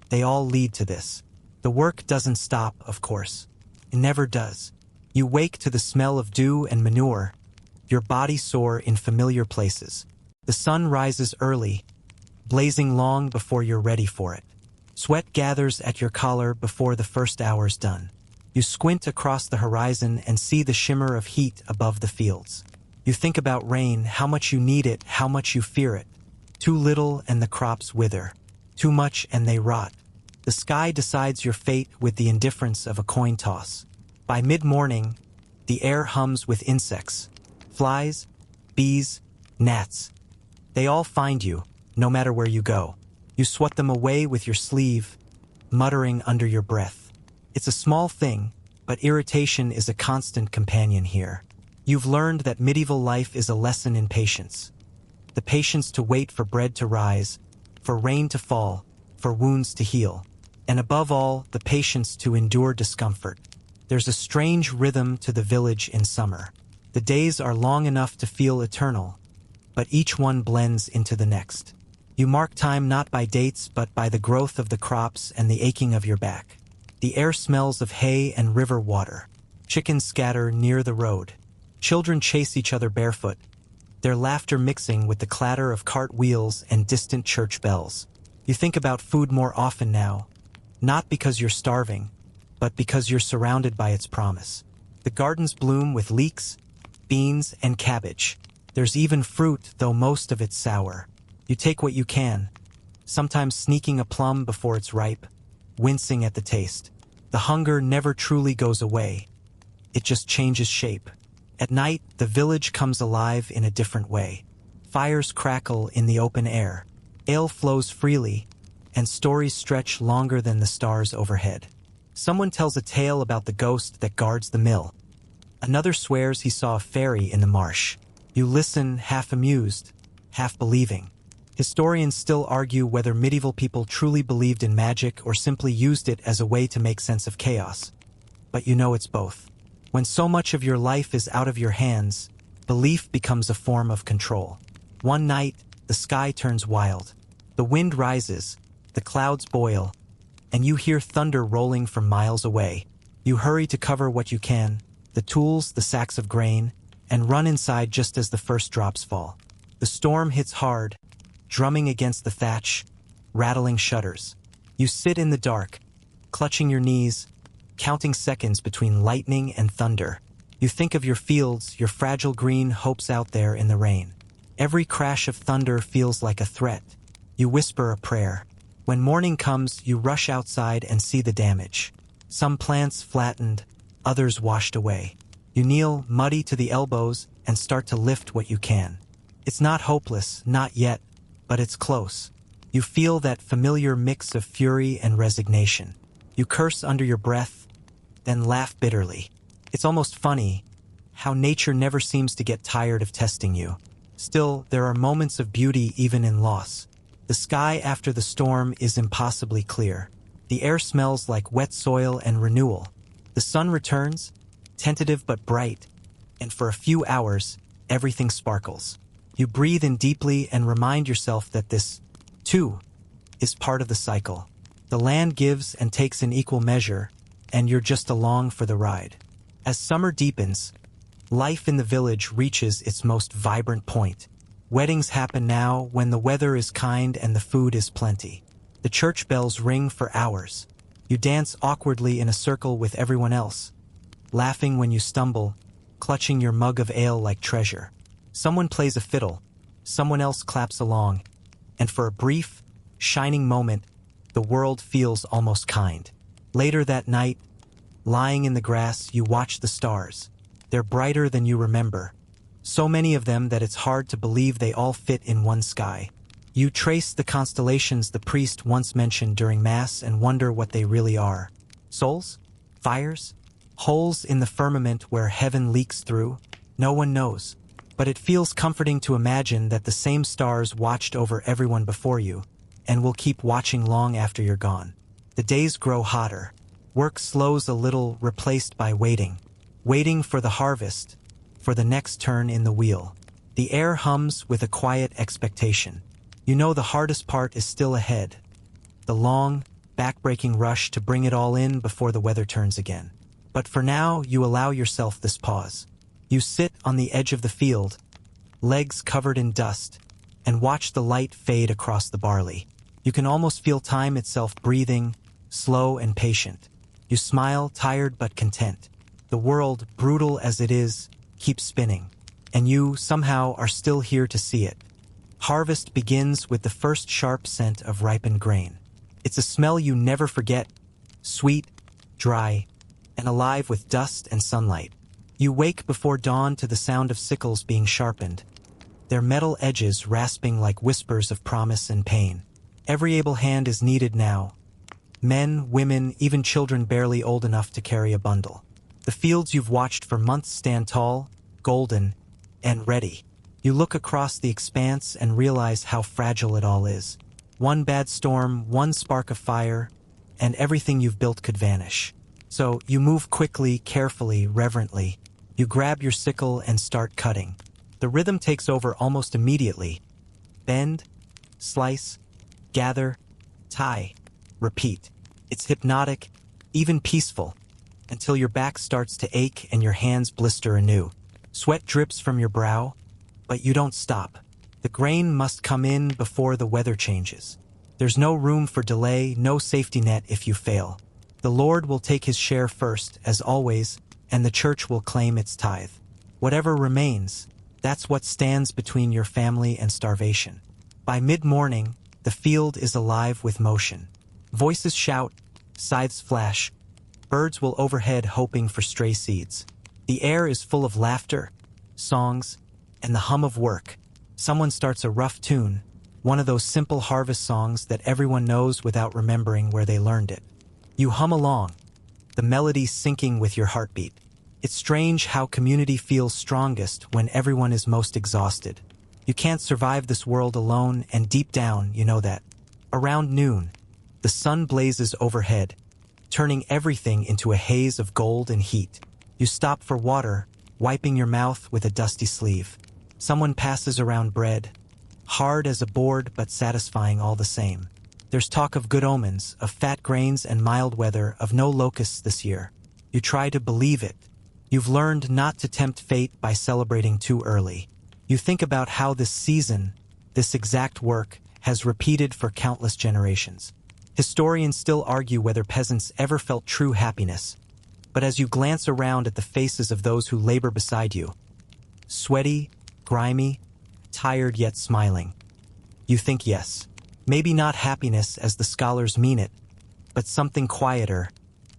They all lead to this. The work doesn't stop, of course. It never does. You wake to the smell of dew and manure, your body sore in familiar places. The sun rises early, blazing long before you're ready for it. Sweat gathers at your collar before the first hour's done. You squint across the horizon and see the shimmer of heat above the fields. You think about rain, how much you need it, how much you fear it. Too little and the crops wither. Too much and they rot. The sky decides your fate with the indifference of a coin toss. By mid-morning, the air hums with insects. Flies, bees, gnats. They all find you, no matter where you go. You swat them away with your sleeve, muttering under your breath. It's a small thing, but irritation is a constant companion here. You've learned that medieval life is a lesson in patience. The patience to wait for bread to rise, for rain to fall, for wounds to heal. And above all, the patience to endure discomfort. There's a strange rhythm to the village in summer. The days are long enough to feel eternal, but each one blends into the next. You mark time not by dates, but by the growth of the crops and the aching of your back. The air smells of hay and river water. Chickens scatter near the road. Children chase each other barefoot, their laughter mixing with the clatter of cart wheels and distant church bells. You think about food more often now, not because you're starving, but because you're surrounded by its promise. The gardens bloom with leeks, beans, and cabbage. There's even fruit, though most of it's sour. You take what you can, sometimes sneaking a plum before it's ripe, wincing at the taste. The hunger never truly goes away. It just changes shape. At night, the village comes alive in a different way. Fires crackle in the open air. Ale flows freely, and stories stretch longer than the stars overhead. Someone tells a tale about the ghost that guards the mill. Another swears he saw a fairy in the marsh. You listen, half amused, half believing. Historians still argue whether medieval people truly believed in magic or simply used it as a way to make sense of chaos. But you know it's both. When so much of your life is out of your hands, belief becomes a form of control. One night, the sky turns wild. The wind rises, the clouds boil, and you hear thunder rolling from miles away. You hurry to cover what you can, the tools, the sacks of grain, and run inside just as the first drops fall. The storm hits hard, drumming against the thatch, rattling shutters. You sit in the dark, clutching your knees, counting seconds between lightning and thunder. You think of your fields, your fragile green hopes out there in the rain. Every crash of thunder feels like a threat. You whisper a prayer. When morning comes, you rush outside and see the damage. Some plants flattened, others washed away. You kneel, muddy to the elbows, and start to lift what you can. It's not hopeless, not yet, but it's close. You feel that familiar mix of fury and resignation. You curse under your breath, then laugh bitterly. It's almost funny how nature never seems to get tired of testing you. Still, there are moments of beauty even in loss. The sky after the storm is impossibly clear. The air smells like wet soil and renewal. The sun returns, tentative but bright, and for a few hours, everything sparkles. You breathe in deeply and remind yourself that this, too, is part of the cycle. The land gives and takes in equal measure, and you're just along for the ride. As summer deepens, life in the village reaches its most vibrant point. Weddings happen now when the weather is kind and the food is plenty. The church bells ring for hours. You dance awkwardly in a circle with everyone else, laughing when you stumble, clutching your mug of ale like treasure. Someone plays a fiddle, someone else claps along, and for a brief, shining moment, the world feels almost kind. Later that night, lying in the grass, you watch the stars. They're brighter than you remember. So many of them that it's hard to believe they all fit in one sky. You trace the constellations the priest once mentioned during Mass and wonder what they really are. Souls? Fires? Holes in the firmament where heaven leaks through? No one knows. But it feels comforting to imagine that the same stars watched over everyone before you, and will keep watching long after you're gone. The days grow hotter. Work slows a little, replaced by waiting. Waiting for the harvest, for the next turn in the wheel. The air hums with a quiet expectation. You know the hardest part is still ahead. The long, back-breaking rush to bring it all in before the weather turns again. But for now, you allow yourself this pause. You sit on the edge of the field, legs covered in dust, and watch the light fade across the barley. You can almost feel time itself breathing, slow and patient. You smile, tired but content. The world, brutal as it is, keeps spinning, and you, somehow, are still here to see it. Harvest begins with the first sharp scent of ripened grain. It's a smell you never forget, sweet, dry, and alive with dust and sunlight. You wake before dawn to the sound of sickles being sharpened, their metal edges rasping like whispers of promise and pain. Every able hand is needed now. Men, women, even children barely old enough to carry a bundle. The fields you've watched for months stand tall, golden, and ready. You look across the expanse and realize how fragile it all is. One bad storm, one spark of fire, and everything you've built could vanish. So you move quickly, carefully, reverently. You grab your sickle and start cutting. The rhythm takes over almost immediately. Bend, slice, gather, tie, repeat. It's hypnotic, even peaceful, until your back starts to ache and your hands blister anew. Sweat drips from your brow, but you don't stop. The grain must come in before the weather changes. There's no room for delay, no safety net if you fail. The Lord will take his share first, as always, and the church will claim its tithe. Whatever remains, that's what stands between your family and starvation. By mid-morning, the field is alive with motion. Voices shout, scythes flash, birds will overhead hoping for stray seeds. The air is full of laughter, songs, and the hum of work. Someone starts a rough tune, one of those simple harvest songs that everyone knows without remembering where they learned it. You hum along, the melody syncing with your heartbeat. It's strange how community feels strongest when everyone is most exhausted. You can't survive this world alone, and deep down, you know that. Around noon, the sun blazes overhead, turning everything into a haze of gold and heat. You stop for water, wiping your mouth with a dusty sleeve. Someone passes around bread, hard as a board but satisfying all the same. There's talk of good omens, of fat grains and mild weather, of no locusts this year. You try to believe it. You've learned not to tempt fate by celebrating too early. You think about how this season, this exact work, has repeated for countless generations. Historians still argue whether peasants ever felt true happiness. But as you glance around at the faces of those who labor beside you, sweaty, grimy, tired yet smiling, you think yes. Maybe not happiness as the scholars mean it, but something quieter,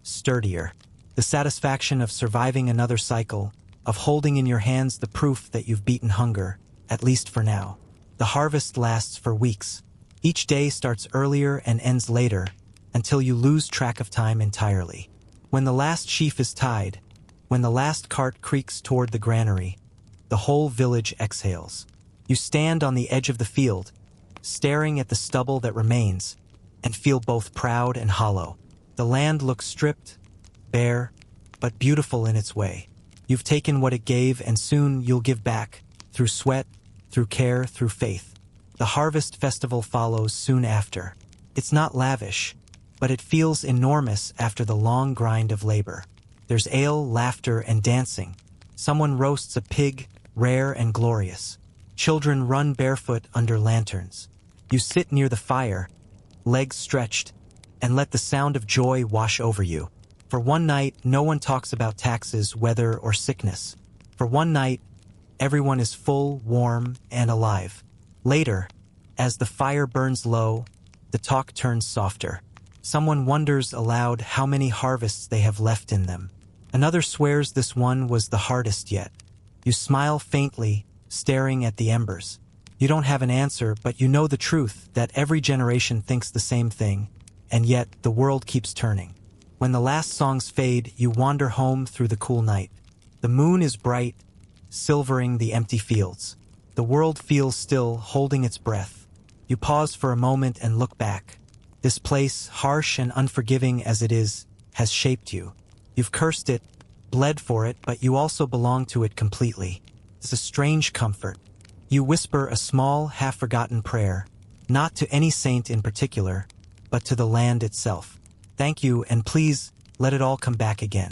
sturdier. The satisfaction of surviving another cycle, of holding in your hands the proof that you've beaten hunger, at least for now. The harvest lasts for weeks. Each day starts earlier and ends later, until you lose track of time entirely. When the last sheaf is tied, when the last cart creaks toward the granary, the whole village exhales. You stand on the edge of the field, staring at the stubble that remains, and feel both proud and hollow. The land looks stripped, bare, but beautiful in its way. You've taken what it gave, and soon you'll give back, through sweat, through care, through faith. The harvest festival follows soon after. It's not lavish, but it feels enormous after the long grind of labor. There's ale, laughter, and dancing. Someone roasts a pig, rare and glorious. Children run barefoot under lanterns. You sit near the fire, legs stretched, and let the sound of joy wash over you. For one night, no one talks about taxes, weather, or sickness. For one night, everyone is full, warm, and alive. Later, as the fire burns low, the talk turns softer. Someone wonders aloud how many harvests they have left in them. Another swears this one was the hardest yet. You smile faintly, staring at the embers. You don't have an answer, but you know the truth that every generation thinks the same thing, and yet the world keeps turning. When the last songs fade, you wander home through the cool night. The moon is bright, silvering the empty fields. The world feels still, holding its breath. You pause for a moment and look back. This place, harsh and unforgiving as it is, has shaped you. You've cursed it, bled for it, but you also belong to it completely. It's a strange comfort. You whisper a small, half-forgotten prayer, not to any saint in particular, but to the land itself. Thank you, and please, let it all come back again.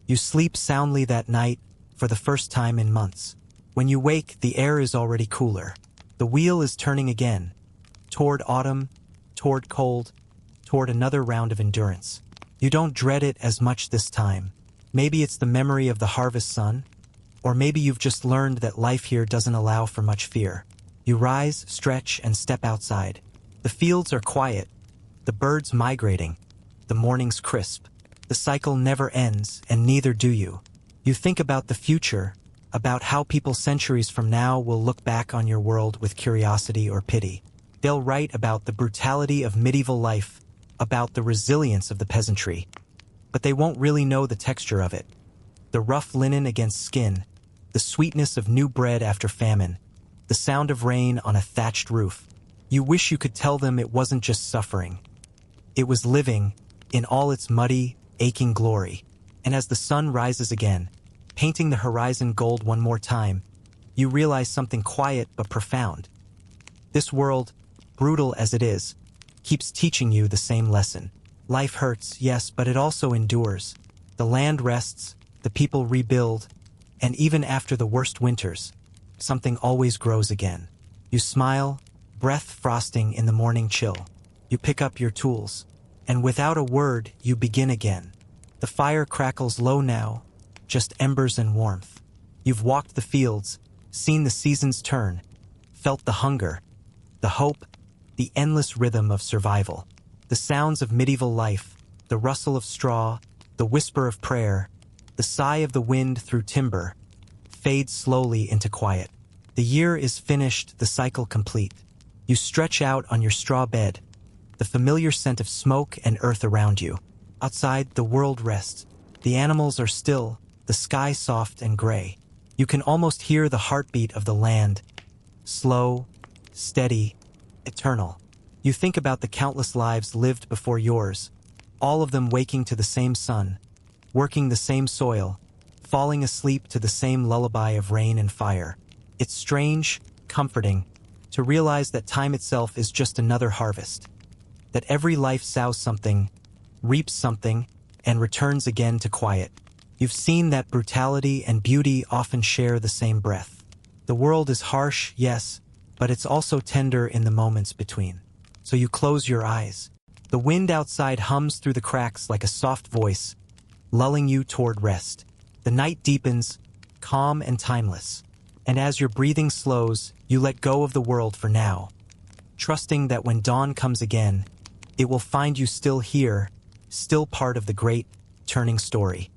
You sleep soundly that night, for the first time in months. When you wake, the air is already cooler. The wheel is turning again, toward autumn, toward cold, toward another round of endurance. You don't dread it as much this time. Maybe it's the memory of the harvest sun, or maybe you've just learned that life here doesn't allow for much fear. You rise, stretch, and step outside. The fields are quiet, the birds migrating, the morning's crisp. The cycle never ends, and neither do you. You think about the future, about how people centuries from now will look back on your world with curiosity or pity. They'll write about the brutality of medieval life, about the resilience of the peasantry. But they won't really know the texture of it. The rough linen against skin, the sweetness of new bread after famine, the sound of rain on a thatched roof. You wish you could tell them it wasn't just suffering. It was living, in all its muddy, aching glory. And as the sun rises again, painting the horizon gold one more time, you realize something quiet but profound. This world, brutal as it is, keeps teaching you the same lesson. Life hurts, yes, but it also endures. The land rests, the people rebuild, and even after the worst winters, something always grows again. You smile, breath frosting in the morning chill. You pick up your tools, and without a word, you begin again. The fire crackles low now, just embers and warmth. You've walked the fields, seen the seasons turn, felt the hunger, the hope, the endless rhythm of survival. The sounds of medieval life, the rustle of straw, the whisper of prayer, the sigh of the wind through timber, fade slowly into quiet. The year is finished, the cycle complete. You stretch out on your straw bed, the familiar scent of smoke and earth around you. Outside, the world rests. The animals are still, the sky soft and gray. You can almost hear the heartbeat of the land, slow, steady, eternal. You think about the countless lives lived before yours, all of them waking to the same sun, working the same soil, falling asleep to the same lullaby of rain and fire. It's strange, comforting, to realize that time itself is just another harvest, that every life sows something, reaps something, and returns again to quiet. You've seen that brutality and beauty often share the same breath. The world is harsh, yes, but it's also tender in the moments between. So you close your eyes. The wind outside hums through the cracks like a soft voice, lulling you toward rest. The night deepens, calm and timeless. And as your breathing slows, you let go of the world for now, trusting that when dawn comes again, it will find you still here, still part of the great, turning story.